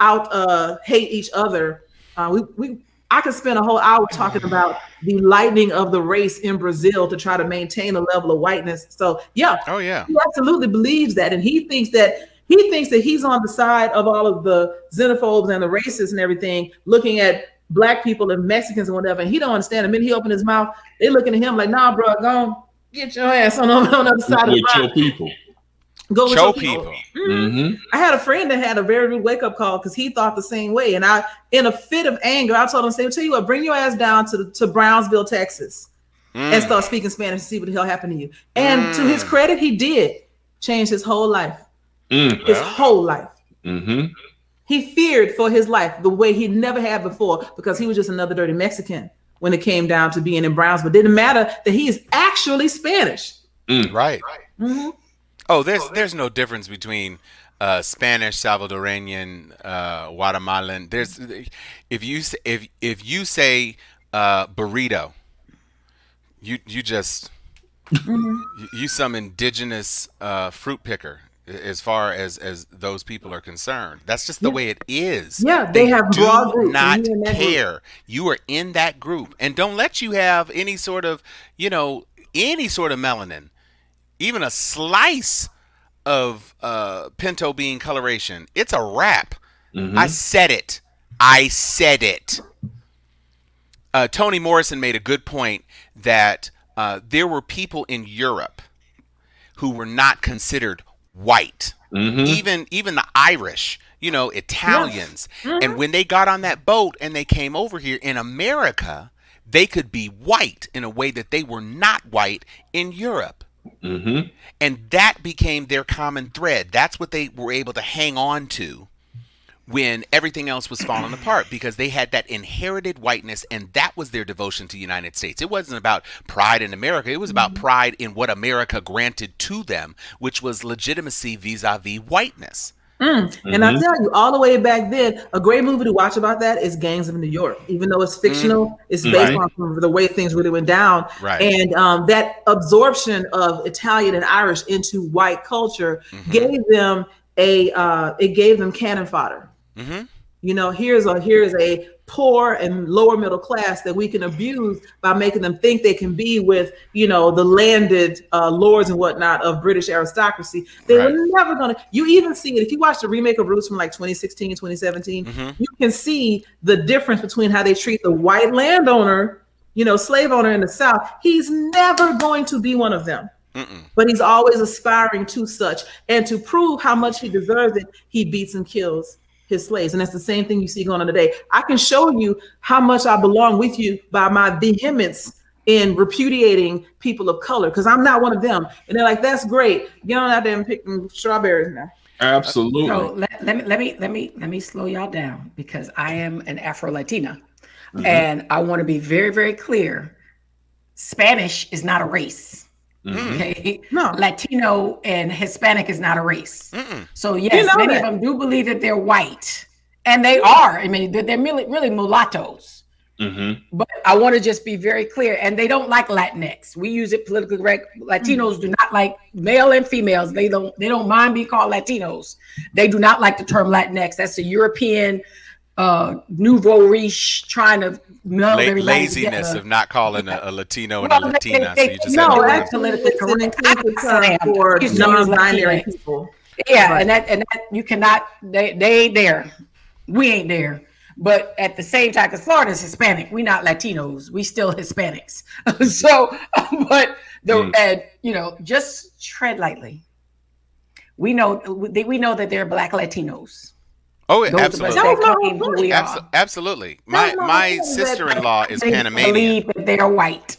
out hate each other. I could spend a whole hour talking about the lightening of the race in Brazil to try to maintain a level of whiteness. So yeah, he absolutely believes that, and he thinks that he's on the side of all of the xenophobes and the racists and everything, looking at Black people and Mexicans and whatever. And he don't understand. The minute he opened his mouth, they looking at him like, "Nah, bro, go on, get your ass on the other side of the line. People. Go with your people." I had a friend that had a very rude wake up call because he thought the same way. And I, in a fit of anger, I told him, "Say, tell you what, bring your ass down to Brownsville, Texas, and start speaking Spanish and see what the hell happened to you." And to his credit, he did change his whole life. His whole life. He feared for his life the way he never had before, because he was just another dirty Mexican when it came down to being in Brownsville. It didn't matter that he is actually Spanish. Right. Oh, there's no difference between Spanish, Salvadorian, Guatemalan. If you say burrito, you just you some indigenous fruit picker as far as those people are concerned. That's just the way it is. Yeah, they have broad groups. Not care. You are in that group, and don't let you have any sort of melanin. Even a slice of pinto bean coloration, it's a wrap. I said it. Toni Morrison made a good point that there were people in Europe who were not considered white. Even the Irish, Italians. And when they got on that boat and they came over here in America, they could be white in a way that they were not white in Europe. And that became their common thread. That's what they were able to hang on to when everything else was falling apart, because they had that inherited whiteness, and that was their devotion to the United States. It wasn't about pride in America. It was about pride in what America granted to them, which was legitimacy vis-a-vis whiteness. And I tell you, all the way back then, a great movie to watch about that is Gangs of New York. Even though it's fictional, it's based on the way things really went down. And that absorption of Italian and Irish into white culture gave them cannon fodder. Here's a poor and lower middle class that we can abuse by making them think they can be with, the landed lords and whatnot of British aristocracy. They were never going to. You even see it if you watch the remake of Roots from like 2016, 2017. You can see the difference between how they treat the white landowner, slave owner in the South. He's never going to be one of them. But he's always aspiring to such. And to prove how much he deserves it, he beats and kills his slaves. And that's the same thing you see going on today. I can show you how much I belong with you by my vehemence in repudiating people of color, because I'm not one of them. And they're like, "That's great. Get on out there and pick strawberries now." Absolutely. So let me slow y'all down, because I am an Afro-Latina, and I want to be very, very clear. Spanish is not a race. Okay, no. Latino and Hispanic is not a race. So yes, many of them do believe that they're white, and they are. I mean, they're really mulattoes. But I want to just be very clear, and they don't like Latinx. We use it politically correct. Latinos do not like, male and females. They don't mind being called Latinos. They do not like the term Latinx. That's a European nouveau riche trying to meld everybody laziness together. Of not calling a Latino and a Latina. So you just that's politically correct for non-binary people. Yeah, right. and that you cannot. They ain't there. We ain't there. But at the same time, because Florida's Hispanic, we not Latinos. We still Hispanics. So, but just tread lightly. We know that they're Black Latinos. Oh, absolutely. Absolutely. Absolutely. My sister-in-law is Panamanian. Believe that they are white.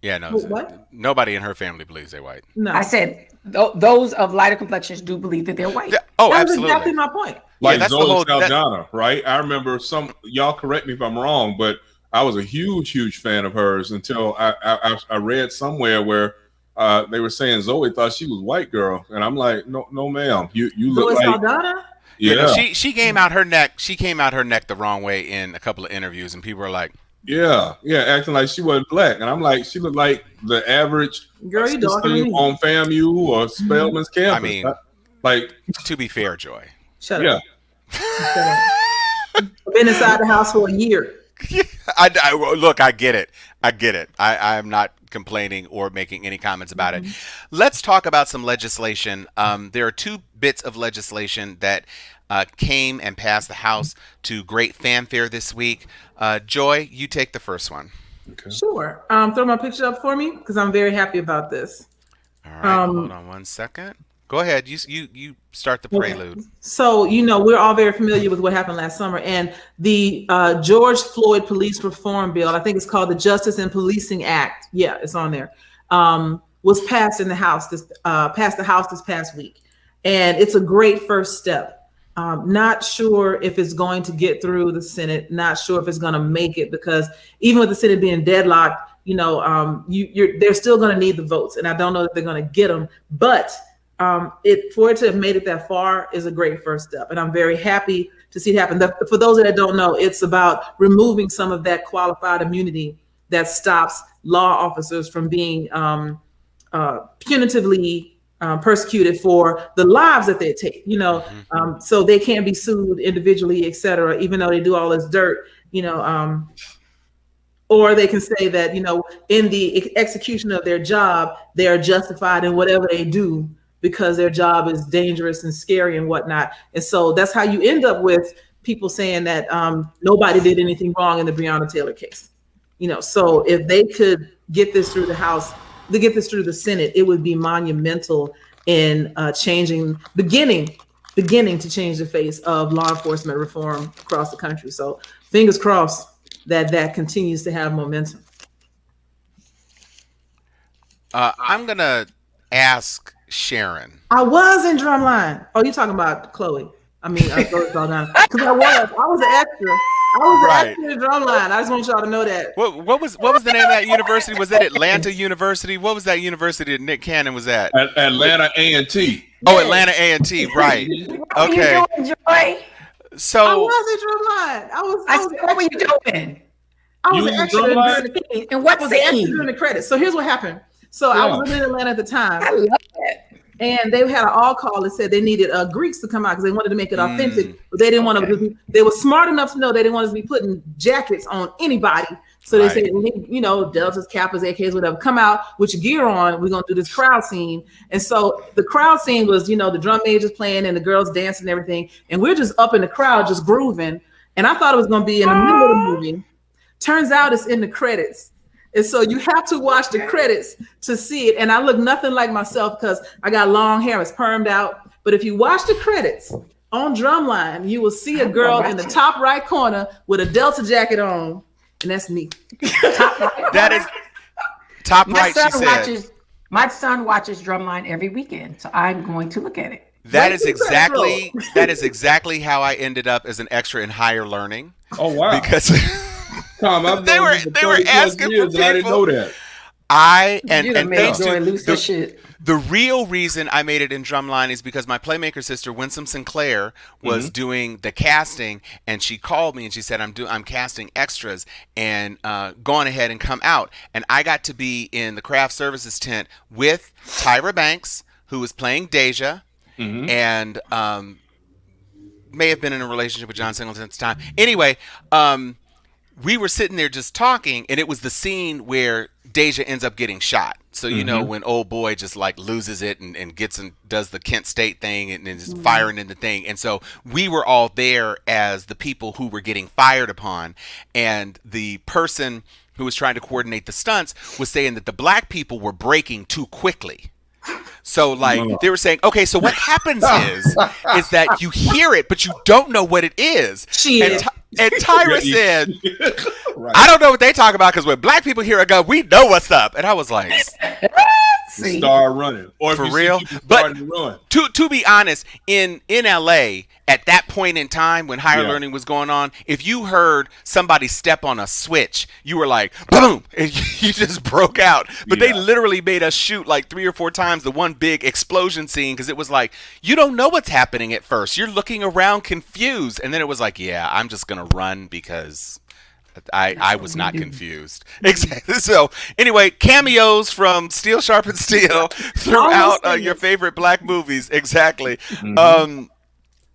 Yeah, no. What? Nobody in her family believes they're white. No. I said those of lighter complexions do believe that they're white. Yeah. Oh, That was absolutely. exactly my point. Like that's the Zoe whole- Saldana, right? I remember y'all correct me if I'm wrong, but I was a huge fan of hers until I read somewhere where they were saying Zoe thought she was white girl, and I'm like, no, ma'am, you look Zoe like Saldana? No, she came out her neck. She came out her neck the wrong way in a couple of interviews, and people were like, yeah, acting like she wasn't black, and I'm like, she looked like the average Girl, you darker than me. on FAMU or Spelman's campus. I mean, like, to be fair, Joy. Shut yeah. up. Shut up. I've been inside the house for a year. Look, I get it. I'm not complaining or making any comments about it. Let's talk about some legislation. There are two bits of legislation that came and passed the House to great fanfare this week. Joy, you take the first one. Okay. Sure. Throw my picture up for me because I'm very happy about this. All right, hold on one second. Go ahead. You start the prelude. So, we're all very familiar with what happened last summer, and the George Floyd Police Reform Bill, I think it's called the Justice and Policing Act. Yeah, it's on there. Was passed in the House this past week, and it's a great first step. Not sure if it's going to get through the Senate. Not sure if it's going to make it because even with the Senate being deadlocked, they're still going to need the votes, and I don't know if they're going to get them, but. For it to have made it that far is a great first step, and I'm very happy to see it happen. For those that don't know, it's about removing some of that qualified immunity that stops law officers from being punitively persecuted for the lives that they take. So they can't be sued individually, et cetera, even though they do all this dirt. Or they can say that in the execution of their job, they are justified in whatever they do, because their job is dangerous and scary and whatnot. And so that's how you end up with people saying that nobody did anything wrong in the Breonna Taylor case. So if they could get this through the House, get this through the Senate, it would be monumental in beginning to change the face of law enforcement reform across the country. So fingers crossed that continues to have momentum. I'm going to ask Sharon. I was in drumline. Oh, you talking about Chloe? I mean, because I was an extra. I was an extra in drumline. I just want y'all to know that. What was the name of that university? Was it Atlanta University? What was that university that Nick Cannon was at? Atlanta A&T. Oh, Atlanta A&T, right? Okay. What are you doing, Joy? So I was in drumline. What were you doing? I was an extra And what was it during the credits. So here's what happened. So I was in Atlanta at the time. I love it. And they had an all call that said they needed Greeks to come out because they wanted to make it authentic, but they didn't want to. They were smart enough to know they didn't want us to be putting jackets on anybody. So they said, Deltas, Kappas, AKs, whatever, come out with your gear on. We're gonna do this crowd scene. And so the crowd scene was, the drum majors playing and the girls dancing and everything, and we're just up in the crowd just grooving. And I thought it was gonna be in the middle of the movie. Turns out it's in the credits. And so you have to watch the credits to see it. And I look nothing like myself because I got long hair, it's permed out. But if you watch the credits on Drumline, you will see a girl in the top right corner with a Delta jacket on. And that's me. that is top right, she said. My son watches Drumline every weekend, so I'm going to look at it. That is exactly how I ended up as an extra in higher learning. Oh, wow. Because... Tom, they were asking for people. I didn't know that. And thanks to The real reason I made it in Drumline is because my playmaker sister Winsome Sinclair was doing the casting, and she called me and she said, I'm casting extras and go on ahead and come out. And I got to be in the craft services tent with Tyra Banks, who was playing Deja, and may have been in a relationship with John Singleton at the time. Anyway, we were sitting there just talking, and it was the scene where Deja ends up getting shot. So, when old boy just like loses it and gets and does the Kent State thing and is firing in the thing. And so we were all there as the people who were getting fired upon. And the person who was trying to coordinate the stunts was saying that the black people were breaking too quickly. So they were saying, okay, so what happens is that you hear it, but you don't know what it is. And Tyra said, I don't know what they talk about because when black people hear a gun, we know what's up. And I was like, See, start running, or if For you real? see people But starting to run. to be honest, in LA at that point in time when higher Yeah. learning was going on, if you heard somebody step on a switch, you were like boom, and you just broke out. But they Yeah. literally made us shoot like 3 or 4 times the one big explosion scene because it was like you don't know what's happening at first. You're looking around confused, and then it was like, yeah, I'm just gonna run because I what was we not do. confused. Exactly. So anyway, cameos from Steel Sharp and Steel throughout Almost famous. your favorite black movies. Exactly. Mhm.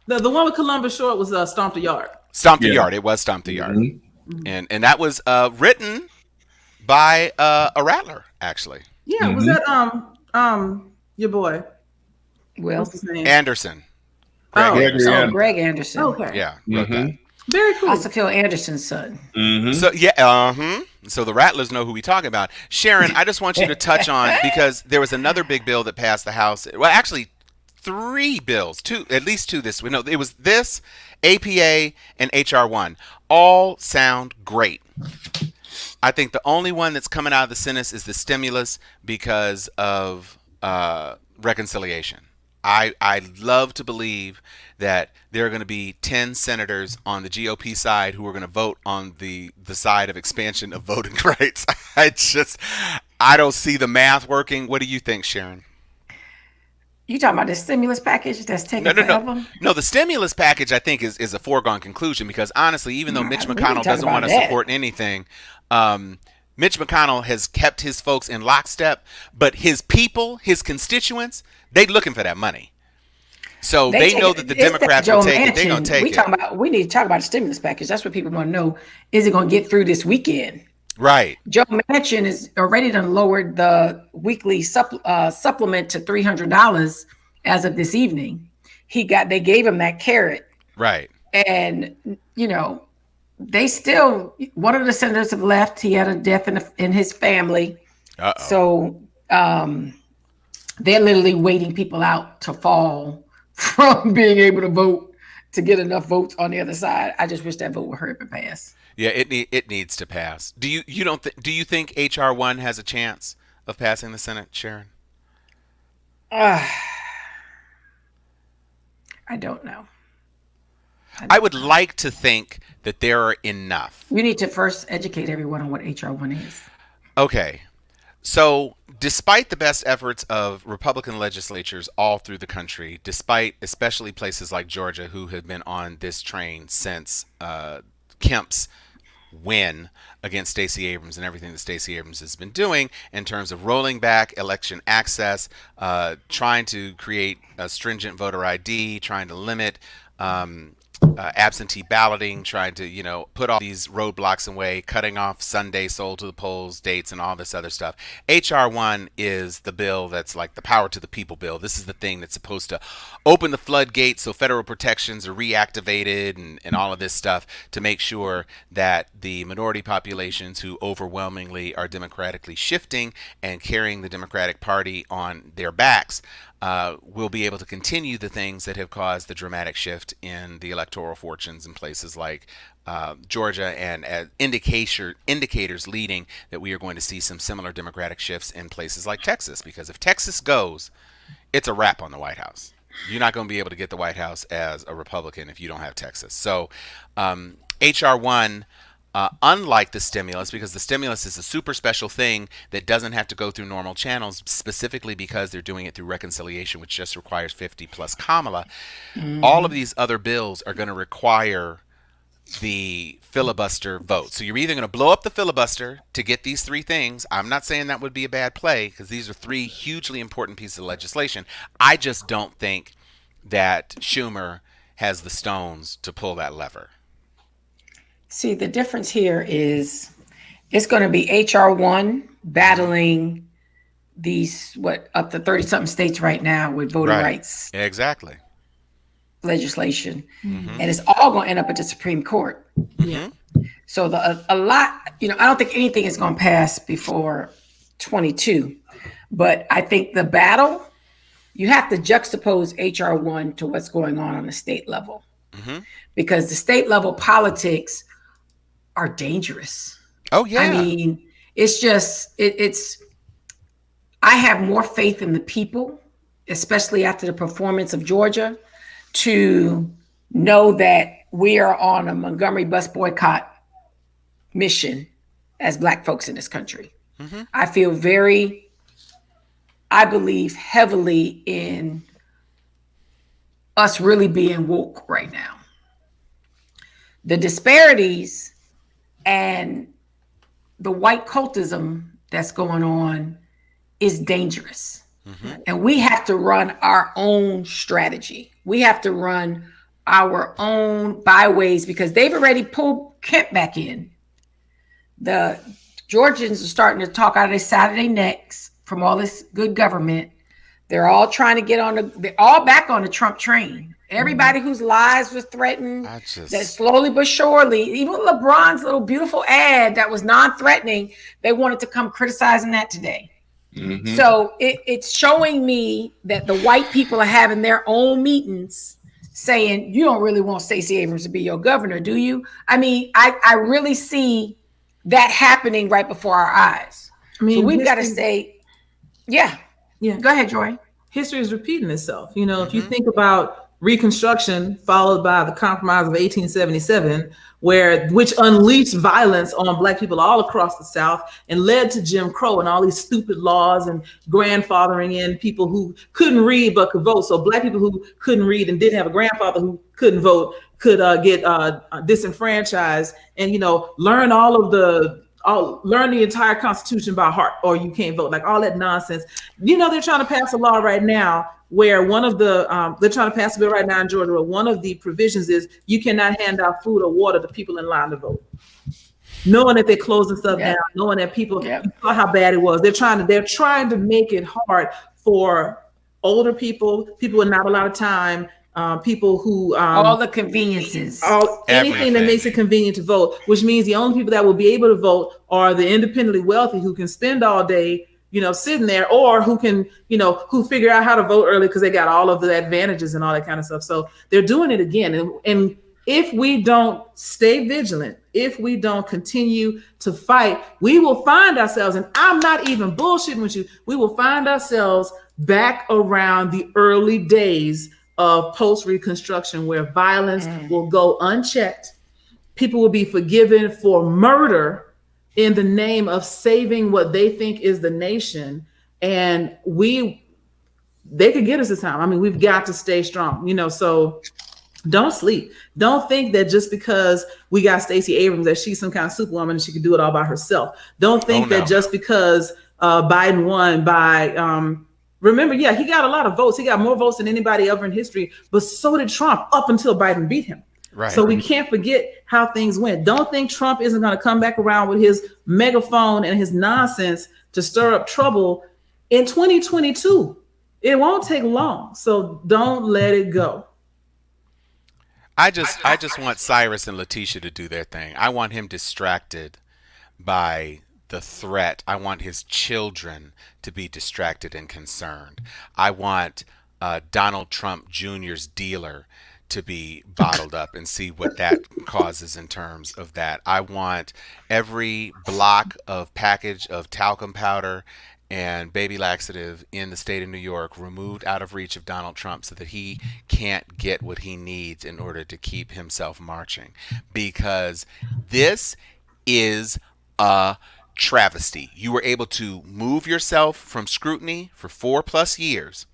The one with Columbus Short was Stomp the Yard. Stomp the Yeah. Yard. It was Stomp the Yard, Mhm. and that was written by a rattler actually, Yeah, was Mhm. that your boy? Will. What's his name? Anderson. Greg Oh. Gregory Anderson. Oh, Anderson. Greg Anderson. Okay. Yeah, wrote that. Mhm. Very cool. Ossifil Anderson's son. Mhm. So yeah, So the Rattlers know who we talking about. Sharon, I just want you to touch on because there was another big bill that passed the House. Well, actually, 3 bills, at least 2 this week. No, it was this, APA, and HR1. All sound great. I think the only one that's coming out of the Senate is the stimulus because of reconciliation. I love to believe that there are going to be 10 senators on the GOP side who are going to vote on the side of expansion of voting rights. I don't see the math working. What do you think, Sharon? You talking about the stimulus package that's taking forever? No. The stimulus package, I think, is a foregone conclusion because honestly, even though Mitch We McConnell talk doesn't about want to that. support anything, Mitch McConnell has kept his folks in lockstep, but his people, his constituents, they looking for that money. So they know that the Democrats will take it. They're going to take it. We need to talk about the stimulus package. That's what people want to know. Is it going to get through this weekend? Right. Joe Manchin is already done lowered the weekly supplement to $300 as of this evening. They gave him that carrot. Right. And, they still, one of the senators have left. He had a death in his family. Uh-oh. So they're literally waiting people out to fall from being able to vote to get enough votes on the other side. I just wish that vote would hurry up and pass. Yeah, it needs to pass. Do you think HR1 has a chance of passing the Senate, Sharon? I don't know. I would like to think that there are enough. We need to first educate everyone on what HR1 is. Okay. So, despite the best efforts of Republican legislatures all through the country, despite especially places like Georgia who have been on this train since Kemp's win against Stacey Abrams and everything that Stacey Abrams has been doing in terms of rolling back election access, trying to create a stringent voter ID, trying to limit absentee balloting, trying to, put all these roadblocks away, cutting off Sunday sold to the polls dates and all this other stuff. HR1 is the bill that's like the power to the people bill. This is the thing that's supposed to open the floodgates so federal protections are reactivated and all of this stuff to make sure that the minority populations who overwhelmingly are democratically shifting and carrying the Democratic Party on their backs will be able to continue the things that have caused the dramatic shift in the electoral fortunes in places like Georgia, and as indicators leading that we are going to see some similar democratic shifts in places like Texas. Because if Texas goes, it's a wrap on the White House. You're not going to be able to get the White House as a Republican if you don't have Texas. So HR1, unlike the stimulus, because the stimulus is a super special thing that doesn't have to go through normal channels, specifically because they're doing it through reconciliation, which just requires 50 plus Kamala. All of these other bills are going to require the filibuster vote. So you're either going to blow up the filibuster to get these 3 things. I'm not saying that would be a bad play because these are 3 hugely important pieces of legislation. I just don't think that Schumer has the stones to pull that lever. See, the difference here is it's going to be HR1 battling these, up to 30-something states right now with voting rights. Exactly. Legislation. And it's all going to end up at the Supreme Court. Yeah. So a lot, I don't think anything is going to pass before 22. But I think the battle, you have to juxtapose HR1 to what's going on the state level. Because the state level politics are dangerous. Oh, yeah. I mean, it's just, I have more faith in the people, especially after the performance of Georgia, to know that we are on a Montgomery bus boycott mission as Black folks in this country. Mm-hmm. I believe heavily in us really being woke right now. The disparities and the white cultism that's going on is dangerous. Mm-hmm. And we have to run our own strategy. We have to run our own byways because they've already pulled Kemp back in. The Georgians are starting to talk out of their side of their necks from all this good government. They're all trying to get they're all back on the Trump train. Everybody whose lives was threatened, that slowly but surely, even LeBron's little beautiful ad that was non-threatening, they wanted to come criticizing that today. Mm-hmm. So it's showing me that the white people are having their own meetings saying, you don't really want Stacey Abrams to be your governor, do you? I mean, I really see that happening right before our eyes. I mean, so we've got to say, yeah. Go ahead, Joy. History is repeating itself. You know, if you think about Reconstruction followed by the Compromise of 1877, which unleashed violence on Black people all across the South and led to Jim Crow and all these stupid laws and grandfathering in people who couldn't read but could vote. So Black people who couldn't read and didn't have a grandfather who couldn't vote could get disenfranchised and, you know, learn learn the entire Constitution by heart, or you can't vote, like all that nonsense. You know, they're trying to pass a law right now where one of the, they're trying to pass a bill right now in Georgia where one of the provisions is you cannot hand out food or water to people in line to vote. Knowing that they're closing stuff down, knowing that people, you saw how bad it was. They're trying to make it hard for older people with not a lot of time, people who all the conveniences, anything that makes it convenient to vote, which means the only people that will be able to vote are the independently wealthy who can spend all day, you know, sitting there, or who can, you know, who figure out how to vote early because they got all of the advantages and all that kind of stuff. So they're doing it again. And if we don't stay vigilant, if we don't continue to fight, we will find ourselves, and I'm not even bullshitting with you, we will find ourselves back around the early days of post-Reconstruction, where violence will go unchecked. People will be forgiven for murder in the name of saving what they think is the nation. And they could get us this time. I mean, we've got to stay strong, you know, so don't sleep. Don't think that just because we got Stacey Abrams that she's some kind of superwoman and she can do it all by herself. Don't think that just because Biden won by, remember, he got a lot of votes. He got more votes than anybody ever in history, but so did Trump up until Biden beat him. Right. So we can't forget how things went. Don't think Trump isn't going to come back around with his megaphone and his nonsense to stir up trouble in 2022. It won't take long. So don't let it go. I just want Cyrus and Letitia to do their thing. I want him distracted by the threat. I want his children to be distracted and concerned. I want Donald Trump Jr.'s dealer to be bottled up and see what that causes in terms of that. I want every block of package of talcum powder and baby laxative in the state of New York removed out of reach of Donald Trump so that he can't get what he needs in order to keep himself marching. Because this is a travesty. You were able to move yourself from scrutiny for 4+ years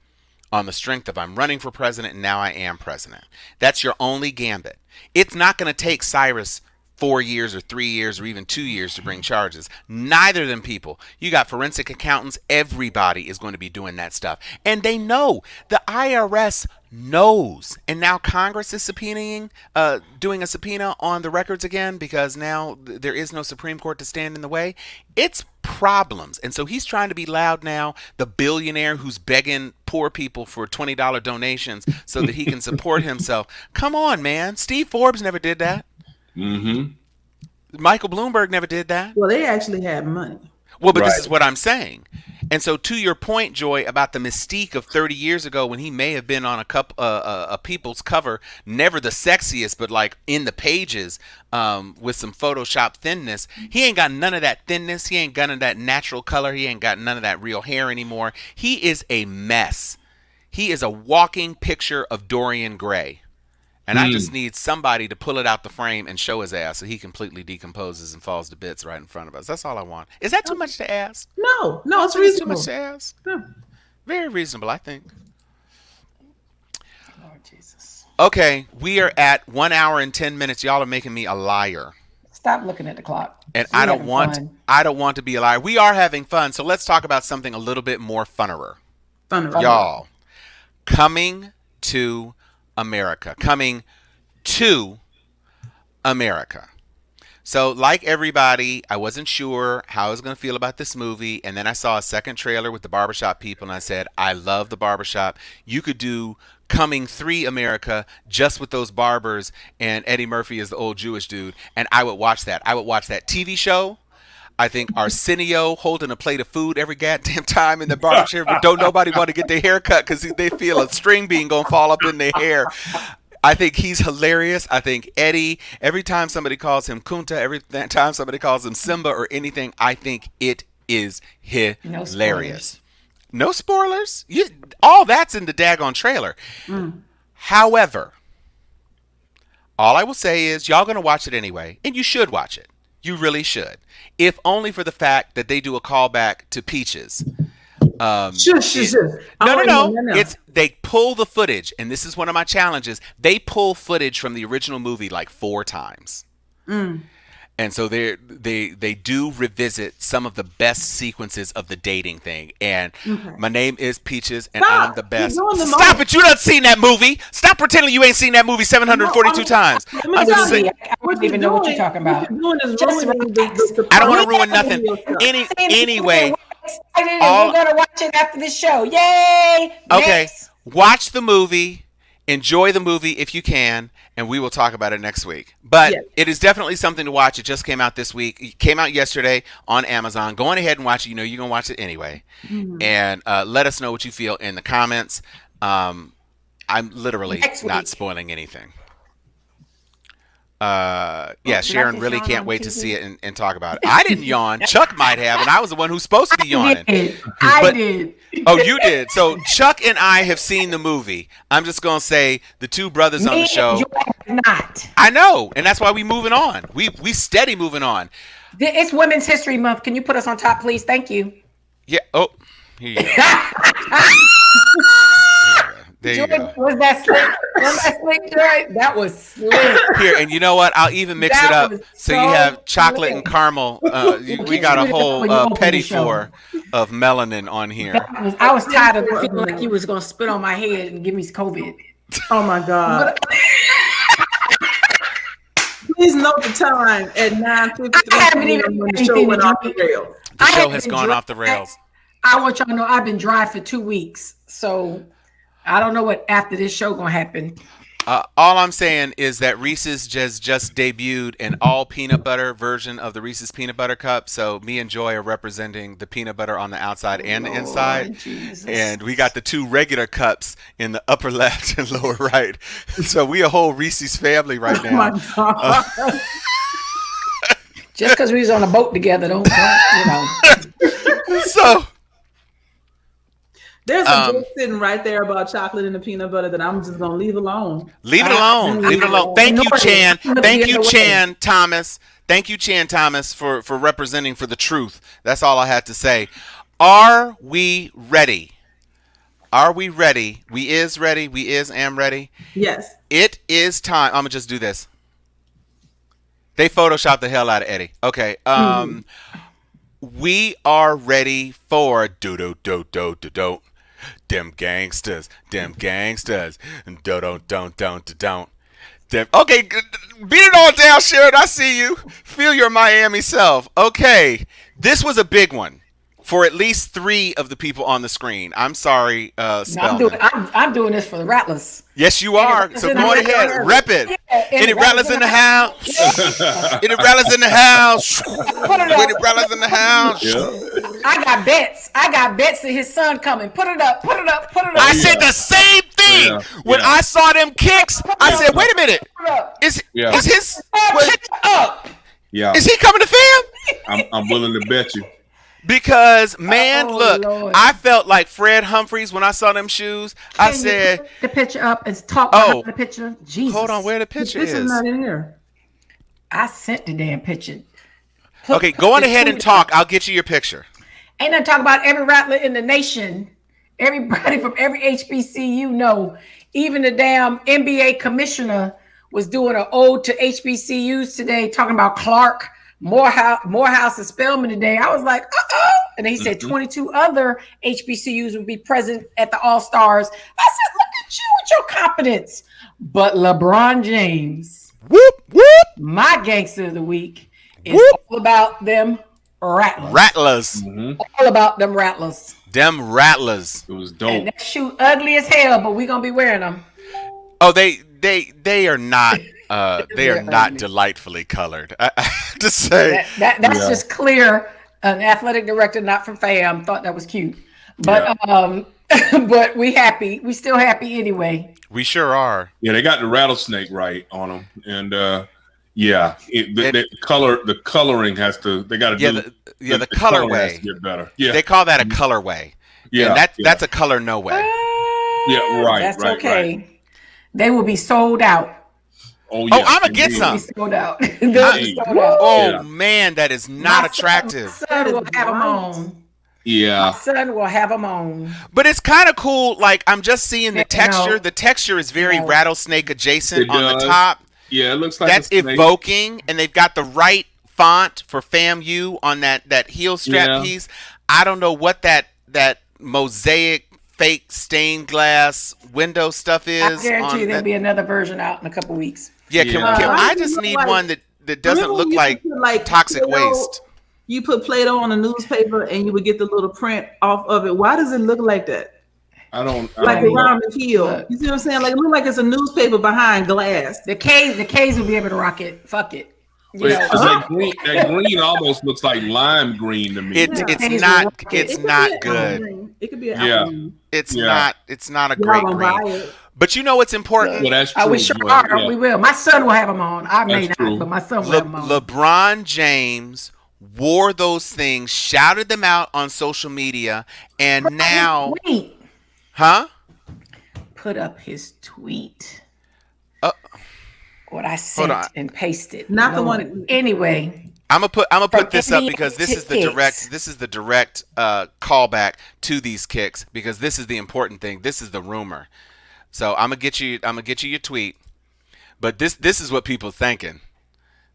on the strength of I'm running for president and now I am president. That's your only gambit. It's not going to take Cyrus 4 years or 3 years or even 2 years to bring charges. Neither of them people. You got forensic accountants. Everybody is going to be doing that stuff. And they know. The IRS knows. And now Congress is doing a subpoena on the records again because now there is no Supreme Court to stand in the way. It's problems. And so he's trying to be loud now, the billionaire who's begging poor people for $20 donations so that he can support himself. Come on, man. Steve Forbes never did that. Mm-hmm. Michael Bloomberg never did that. Well, they actually had money. Well, but This is what I'm saying. And so, to your point, Joy, about the mystique of 30 years ago when he may have been on a People's cover, never the sexiest, but like in the pages with some Photoshop thinness, he ain't got none of that thinness. He ain't got none of that natural color. He ain't got none of that real hair anymore. He is a mess. He is a walking picture of Dorian Gray. And I just need somebody to pull it out the frame and show his ass so he completely decomposes and falls to bits right in front of us. That's all I want. Is that too much to ask? No, it's Too reasonable. much to ask? Very reasonable, I think. Lord Jesus. Okay, we are at 1 hour and 10 minutes. Y'all are making me a liar. Stop looking at the clock. And We're I don't having want to be a liar. We are having fun, so let's talk about something a little bit more funnerer. Y'all, coming to America. So, like everybody, I wasn't sure how I was going to feel about this movie, and then I saw a second trailer with the barbershop people, and I said, I love the barbershop. You could do Coming 3 America just with those barbers and Eddie Murphy as the old Jewish dude, and I would watch that. I would watch that TV show. I think Arsenio holding a plate of food every goddamn time in the barbershop, but don't nobody want to get their hair cut because they feel a string bean going to fall up in their hair. I think he's hilarious. I think Eddie, every time somebody calls him Kunta, every time somebody calls him Simba or anything, I think it is hilarious. No spoilers. All that's in the daggone trailer. However, all I will say is y'all going to watch it anyway, and you should watch it. You really should. If only for the fact that they do a callback to Peaches. No. It's they pull the footage, and this is one of my challenges. They pull footage from the original movie like 4 times. And so they do revisit some of the best sequences of the dating thing. And my name is Peaches, and I'm the best. Stop it! You done seen that movie? Stop pretending you ain't seen that movie 742 times. I don't even know what you're talking about. I don't want to ruin nothing. Anyway, we're gonna watch it after this show. Yay! Okay, Next. watch the movie. Enjoy the movie if you can, and we will talk about it next week. But it is definitely something to watch. It just came out this week. It came out yesterday on Amazon. Go on ahead and watch it. You know you're going to watch it anyway. And let us know what you feel in the comments. I'm literally not spoiling anything. Sharon really can't wait to see it and talk about it. I didn't yawn. Chuck might have, and I was the one who's supposed to be yawning. I did. Oh, you did. So Chuck and I have seen the movie. I'm just gonna say the two brothers on the show. You have not. I know, and that's why we moving on. We steady moving on. It's Women's History Month. Can you put us on top, please? Thank you. Yeah. Oh, here you go. There you go. Was that slick? Joy? That was slick. Here, and you know what? I'll even mix it up. So you have chocolate and caramel. We got a whole petit four of melanin on here. I was tired of feeling like you was going to spit on my head and give me COVID. Oh, my God. Please note the time at 9:53 when the show went off the rails. The show has gone off the rails. I want y'all to know I've been dry for 2 weeks. So I don't know what after this show going to happen. All I'm saying is that Reese's just debuted an all peanut butter version of the Reese's peanut butter cup. So me and Joy are representing the peanut butter on the outside and the inside. Jesus. And we got the 2 regular cups in the upper left and lower right. So we a whole Reese's family right now. Oh, my God. Just because we was on a boat together, don't you know. So there's a joke sitting right there about chocolate and the peanut butter that I'm just going to leave alone. Leave it alone. Leave it alone. Thank you, Chan. Thank you, Chan Thomas. Thank you, Chan Thomas, for representing for the truth. That's all I had to say. Are we ready? Are we ready? We is ready. We is am ready. Yes. It is time. I'm going to just do this. They photoshopped the hell out of Eddie. Okay. We are ready for do-do-do-do-do-do. Them gangsters. Them gangsters. Do-do-don't-don't-don't. Okay, beat it all down, Sharon. I see you. Feel your Miami self. Okay, this was a big one for at least 3 of the people on the screen. I'm sorry, Spellman. I'm doing this for the Rattlers. Yes, you are. So go ahead, rep it. Any Rattlers in the house? Any Rattlers in the house? Any Rattlers in the house? I got bets. I got bets that his son coming. Put it up. Put it up. Put it up. I said the same thing when I saw them kicks. I said, "Wait a minute, is his up? Yeah, is he coming to fam?" I'm willing to bet you. Because man, look, Lord. I felt like Fred Humphries when I saw them shoes. I said, the picture up and talk about the picture. Jesus, "Hold on, where the The picture picture's is?" not in here. I sent the damn picture. Okay, go on ahead and talk. I'll get you your picture. Ain't nothing talk about every rattler in the nation. Everybody from every HBCU know. Even the damn NBA commissioner was doing an ode to HBCUs today, talking about Clark, Morehouse, and Spelman today. I was like, and then he said 22 other HBCUs would be present at the All-Stars. I said, look at you with your competence. But LeBron James, Whoop whoop. my gangster of the week, is all about them rattlers. Rattlers. All about them rattlers. Them rattlers. It was And dope. that shoe ugly as hell, but we gonna be wearing them. Oh, they are not they are not delightfully colored. I have to say. That's just clear. An athletic director, not from FAM, thought that was cute. But but we happy. We still happy anyway. We sure are. Yeah, they got the rattlesnake right on them, and the coloring has to. They got to do. The color colorway. has to get better. Yeah, They call that a colorway. Yeah, And that's a color no way. yeah, right. That's right, okay. Right. They will be sold out. Oh yeah. I'm gonna get indeed. some. Sold out. They'll be sold out. Oh Yeah. man, that is not attractive. My son will have them on. Yeah. My son will have them on. But it's kind of cool. Like I'm just seeing the texture. No. The texture is very No. rattlesnake adjacent It on the does. top. Yeah, it looks like That's a snake. evoking, and they've got the right font for FAMU on that heel strap Yeah. piece. I don't know what that mosaic fake stained glass window stuff is. I guarantee on you there'll that. be another version out in a couple weeks. Yeah, Yeah. can Why I does it just look need like- one that doesn't Remember look when you like used to put, like, toxic Play-Doh? waste? You put Play-Doh on a newspaper and you would get the little print off of it. Why does it look like that? I don't Like know. around the heel. Look. You see what I'm saying? Like it look like it's a newspaper behind glass. The K's will be able to rock it. Fuck it. You Wait, know. that green almost looks like lime green to me. It's Hazel not rocket. it's It could not be an good. apple green. It could be an Yeah. apple green. It's Yeah. not a Y'all great gonna buy green. it. But you know what's important? Well, that's true. We sure but, are. yeah. We will. My son will have them on. I may That's not, true. but my son will have them on. LeBron James wore those things, shouted them out on social media, and now, Tweet. huh? Put up his tweet. Uh, What I sent on. and pasted. Not the Lord. one- Anyway, I'm gonna put From this up NBA because to kicks. this is the direct callback to these kicks because this is the important thing. This is the rumor. So I'm gonna get you your tweet. But this is what people thinking.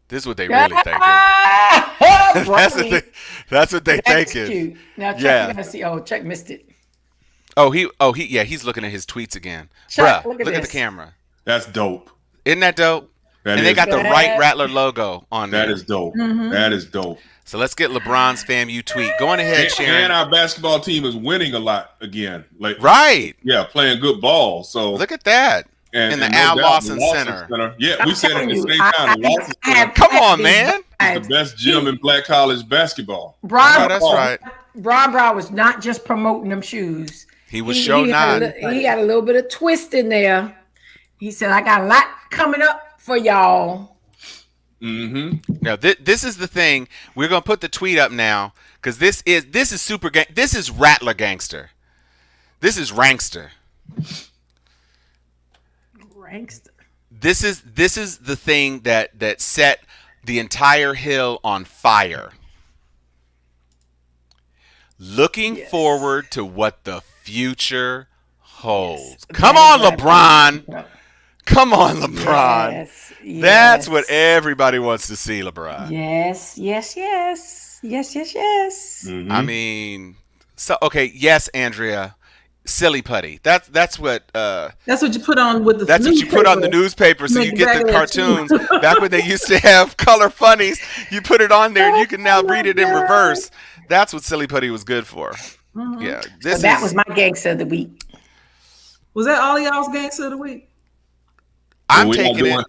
This is what they really thinking. That's the thing. That's what they That's thinking. cute. Now Chuck, Yeah. you gotta see. Oh, Chuck missed it. He's looking at his tweets again. Chuck, Bruh, look at look at the this. camera. That's dope. Isn't that dope? That And they is got the dope. right Rattler logo on there. That is dope. Mm-hmm. That is dope. So let's get LeBron's FAMU tweet. Go on ahead, Sharon. And our basketball team is winning a lot again. Like Right. yeah, playing good ball. So Look at that. in the Al doubt, Lawson the Center. Yeah, we I'm said it at telling the you, same time. The Lawson Center Come on, man. is the best gym in black college basketball. Oh, Brian, that's right. Brown was not just promoting them shoes. He was show he nine. he had a little bit of twist in there. He said, "I got a lot coming up for y'all." Mm-hmm. Now this is the thing. We're gonna put the tweet up now because this is super gang. This is Rattler gangster. This is Rankster. Rankster. This is the thing that set the entire hill on fire. Looking forward to what the future holds. Come on, LeBron. Come on, LeBron. Yes, That's yes. what everybody wants to see, LeBron. Yes. Mm-hmm. I mean, so okay, yes, Andrea, silly putty. That's what That's what you put on with the. that's what you put on the newspaper so Make you get the regular cartoons. too. Back when they used to have color funnies, you put it on there and you can now read it in reverse. That's what silly putty was good for. Mhm. Yeah, So this that is was my gangster of the week. Was that all y'all's gangster of the week? I'm We're not taking doing- it.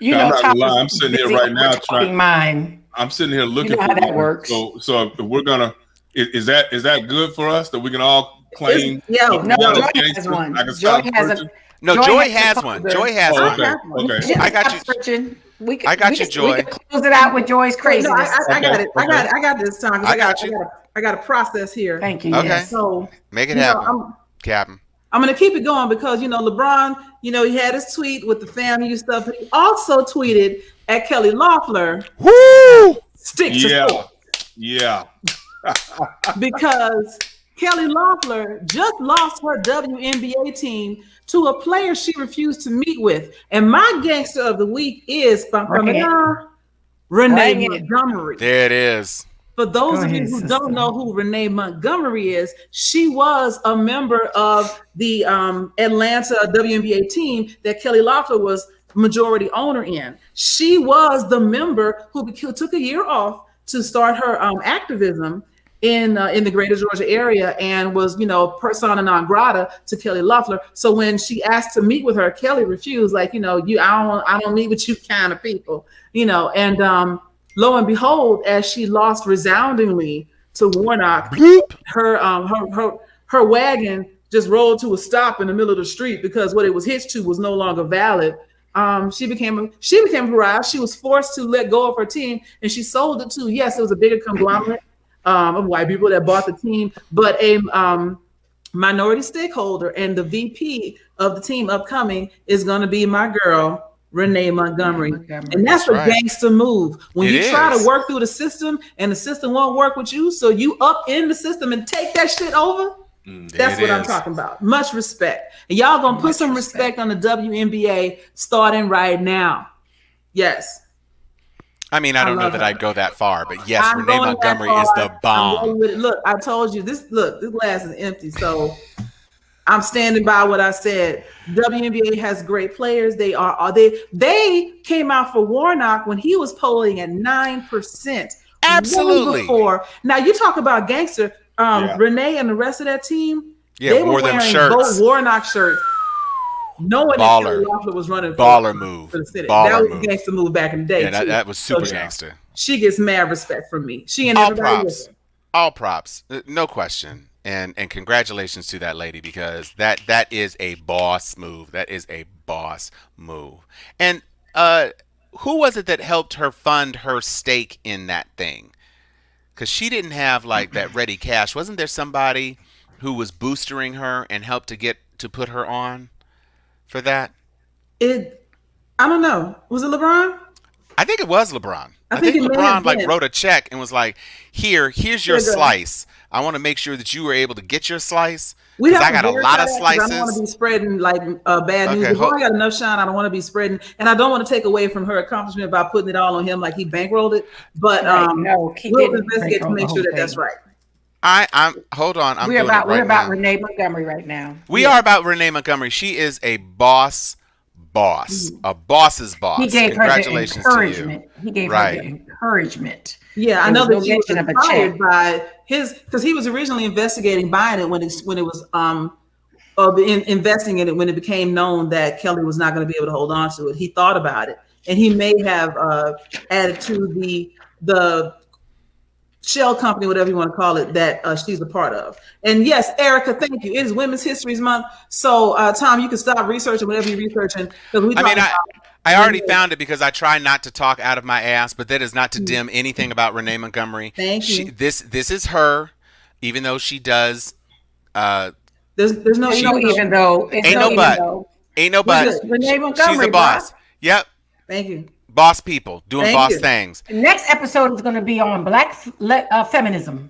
You I'm know, not gonna lie, Thomas I'm sitting here busy right now overtalking trying- mine. I'm sitting here looking You know for how that one. works. So if we're gonna, Is that good for us that we can all claim? No, Joy has one. Joy has a. No, Joy has one. Joy has Oh, one. okay. I got you. Searching. I got you, Joy. We can close it out with Joy's craziness. No, I got it. I got this time. I got you. I got a process here. Thank you. Okay. Yes. So Make it happen, Captain. I'm going to keep it going because, LeBron, he had his tweet with the family stuff, but he also tweeted at Kelly Loeffler, Woo! stick to sports. Yeah. Because Kelly Loeffler just lost her WNBA team to a player she refused to meet with. And my gangster of the week is Renee Montgomery. There it is. For those of you who don't know who Renee Montgomery is, she was a member of the Atlanta WNBA team that Kelly Loeffler was majority owner in. She was the member who took a year off to start her activism in the greater Georgia area and was, persona non grata to Kelly Loeffler. So when she asked to meet with her, Kelly refused, like, I don't meet with you kind of people, and lo and behold, as she lost resoundingly to Warnock, her wagon just rolled to a stop in the middle of the street because what it was hitched to was no longer valid. She became a pariah. She was forced to let go of her team, and she sold it to, yes, it was a bigger conglomerate of white people that bought the team, but a minority stakeholder, and the VP of the team upcoming is going to be my girl, Renee Montgomery. And that's a gangster move. When you try to work through the system and the system won't work with you, so you up in the system and take that shit over. That's what I'm talking about. Much respect. And y'all gonna put some respect on the WNBA starting right now. Yes. I mean, I don't know that I'd go that far, but yes, Renee Montgomery is the bomb. Look, I told you this glass is empty, so I'm standing by what I said. WNBA has great players. They came out for Warnock when he was polling at 9%. Absolutely. Before. Now you talk about gangster. Renee and the rest of that team, they were wore them wearing shirts. both Warnock shirts. No one that Kelly Loeffler was running move. For the city. Baller that was move. a gangster move back in the day. Yeah, that was super gangster. She gets mad respect from me. She and all everybody props. All props. No question. And congratulations to that lady, because that is a boss move. That is a boss move. And who was it that helped her fund her stake in that thing? Because she didn't have like that ready cash. Wasn't there somebody who was boostering her and helped to put her on for that? I don't know. Was it LeBron? I think it was LeBron. I think LeBron wrote a check and was like, here's your slice. I want to make sure that you were able to get your slice. Because I got a lot of slices. I don't want to be spreading bad news. Before I got enough shine, I don't want to be spreading. And I don't want to take away from her accomplishment by putting it all on him like he bankrolled it. But we'll investigate to make sure that that's right. I'm hold on. We're about Renee Montgomery right now. We are about Renee Montgomery. She is a boss, a boss's boss. He gave Congratulations her the encouragement. To you. He gave her the encouragement. Yeah, I know that she was inspired by because he was originally investigating buying it when it was investing in it when it became known that Kelly was not going to be able to hold on to it. He thought about it, and he may have added to the shell company, whatever you want to call it, that she's a part of. And yes, Erica, thank you. It is Women's History Month, so Tom, you can stop researching whatever you're researching. I already found it because I try not to talk out of my ass, but that is not to dim anything about Renee Montgomery. Thank you. This is her, even though she does. There's no even though. Ain't no but. Ain't no but. Renee Montgomery. She's a boss. Yep. Thank you. Boss people doing boss things. The next episode is going to be on Black feminism.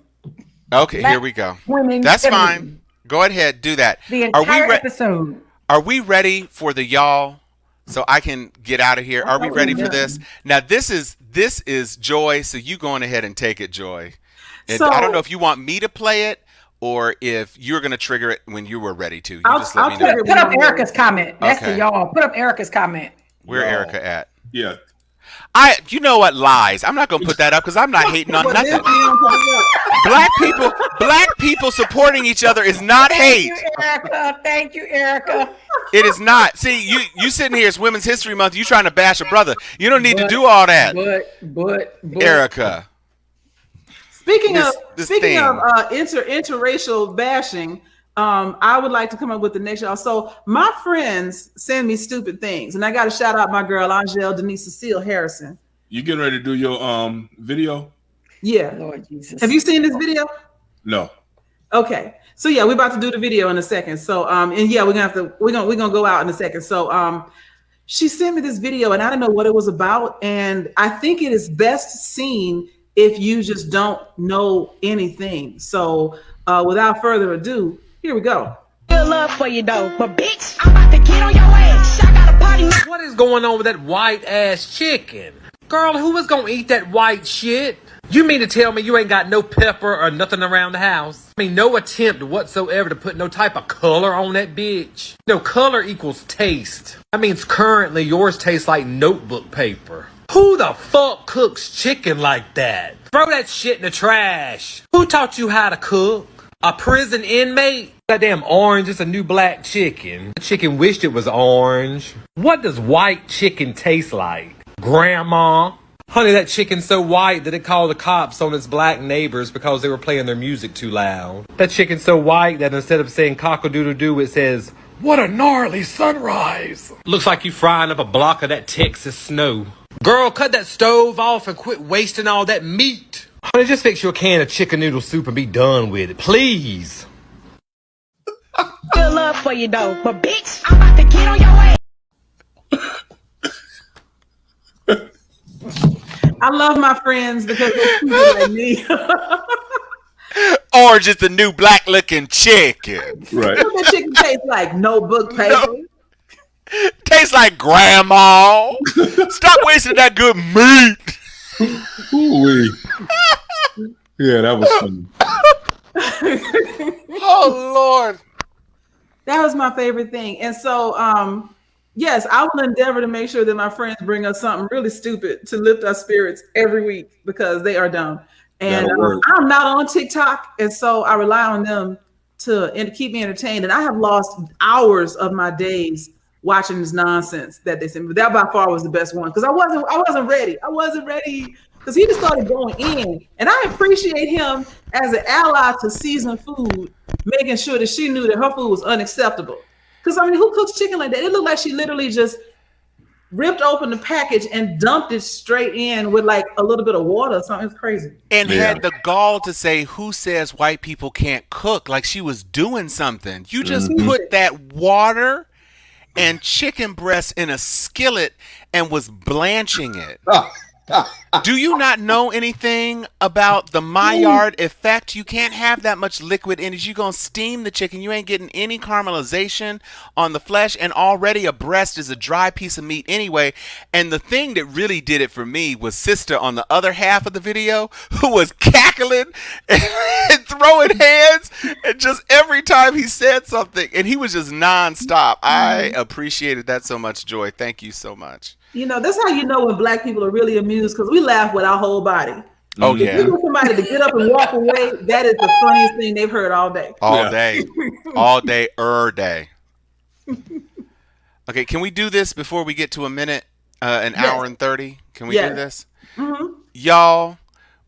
Okay, here we go. That's fine. Go ahead, do that. The entire episode. Are we ready for the y'all? So I can get out of here. Are we ready for this? Now this is Joy. So you going ahead and take it, Joy. And I don't know if you want me to play it or if you're going to trigger it when you were ready to. You just let me know. Put up Erica's comment. That's the y'all. Put up Erica's comment. Where Erica at? Yeah. You know what? Lies. I'm not gonna put that up because I'm not hating on nothing. Black people supporting each other is not hate. Thank you, Erica. It is not. See, you sitting here. It's Women's History Month. You trying to bash a brother. You don't need to do all that. But Erica. Speaking of thing. interracial bashing, I would like to come up with the next y'all. So my friends send me stupid things, and I got to shout out my girl Angel Denise Cecile Harrison. You getting ready to do your video? Yeah. Lord Jesus. Have you seen this video? No. Okay. So yeah, we're about to do the video in a second. So and yeah, we're gonna go out in a second. So she sent me this video and I don't know what it was about. And I think it is best seen if you just don't know anything. So without further ado, here we go. Good love for you though, but bitch, I'm about to get on your ass. I got a party. What is going on with that white ass chicken? Girl, who is gonna eat that white shit? You mean to tell me you ain't got no pepper or nothing around the house? I mean, no attempt whatsoever to put no type of color on that bitch. No, color equals taste. That means currently yours tastes like notebook paper. Who the fuck cooks chicken like that? Throw that shit in the trash. Who taught you how to cook? A prison inmate? That damn orange is a new black chicken. The chicken wished it was orange. What does white chicken taste like? Grandma? Honey, that chicken's so white that it called the cops on its black neighbors because they were playing their music too loud. That chicken's so white that instead of saying cock-a-doodle-doo, it says, "What a gnarly sunrise." Looks like you frying up a block of that Texas snow. Girl, cut that stove off and quit wasting all that meat. Honey, just fix you a can of chicken noodle soup and be done with it, please. Good love for you though, but bitch, I'm about to get on your ass. I love my friends because they're stupid like me. Orange is the new black looking chicken. Right. What that chicken tastes like? Notebook paper. No. Tastes like grandma. Stop wasting that good meat. Ooh-wee. Yeah, that was funny. Oh Lord. That was my favorite thing. And so yes, I will endeavor to make sure that my friends bring us something really stupid to lift our spirits every week because they are dumb. And I'm not on TikTok, and so I rely on them to keep me entertained. And I have lost hours of my days watching this nonsense that they sent me. That by far was the best one because I wasn't ready. I wasn't ready because he just started going in, and I appreciate him as an ally to season food, making sure that she knew that her food was unacceptable. Because I mean, who cooks chicken like that? It looked like she literally just ripped open the package and dumped it straight in with like a little bit of water or something. It's crazy. And had the gall to say, "Who says white people can't cook?" Like she was doing something. You just put that water and chicken breast in a skillet and was blanching it. Do you not know anything about the Maillard effect? You can't have that much liquid in it. You're going to steam the chicken. You ain't getting any caramelization on the flesh. And already a breast is a dry piece of meat anyway. And the thing that really did it for me was Sister on the other half of the video who was cackling and throwing hands. And just every time he said something, and he was just nonstop. I appreciated that so much, Joy. Thank you so much. You know, that's how you know when black people are really amused because we laugh with our whole body. Oh, if yeah. you want somebody to get up and walk away, that is the funniest thing they've heard all day. All day. All day, day. Okay, can we do this before we get to a minute, an hour and 30? Can we do this? Mm-hmm. Y'all,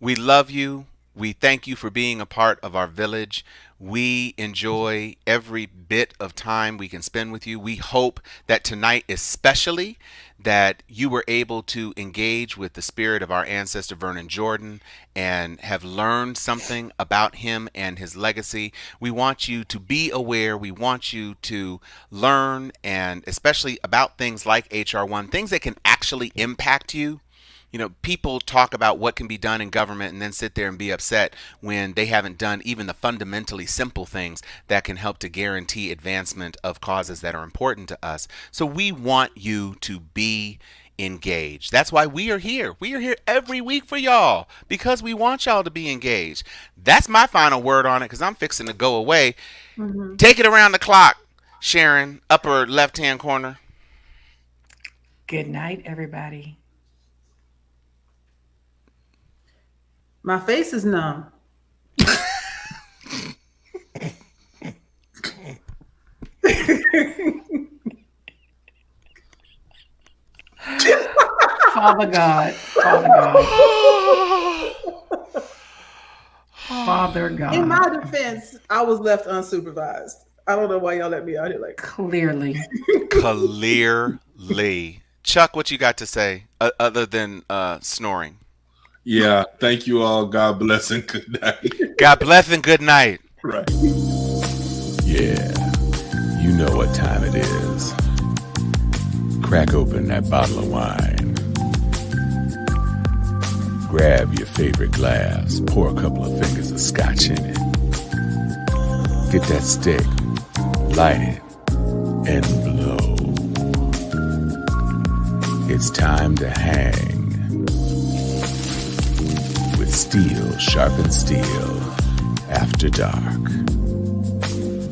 we love you. We thank you for being a part of our village. We enjoy every bit of time we can spend with you. We hope that tonight especially that you were able to engage with the spirit of our ancestor Vernon Jordan and have learned something about him and his legacy. We want you to be aware. We want you to learn, and especially about things like HR1, things that can actually impact you. You know, people talk about what can be done in government and then sit there and be upset when they haven't done even the fundamentally simple things that can help to guarantee advancement of causes that are important to us. So we want you to be engaged. That's why we are here. We are here every week for y'all because we want y'all to be engaged. That's my final word on it because I'm fixing to go away. Mm-hmm. Take it around the clock, Sharon, upper left-hand corner. Good night, everybody. My face is numb. Father God. Father God. Father God. In my defense, I was left unsupervised. I don't know why y'all let me out here like Clearly. Clearly. Chuck, what you got to say other than snoring? Yeah, thank you all. God bless and good night. God bless and good night. Right. Yeah, you know what time it is. Crack open that bottle of wine. Grab your favorite glass, pour a couple of fingers of scotch in it. Get that stick, light it, and blow. It's time to hang with Steel Sharpens Steel after dark.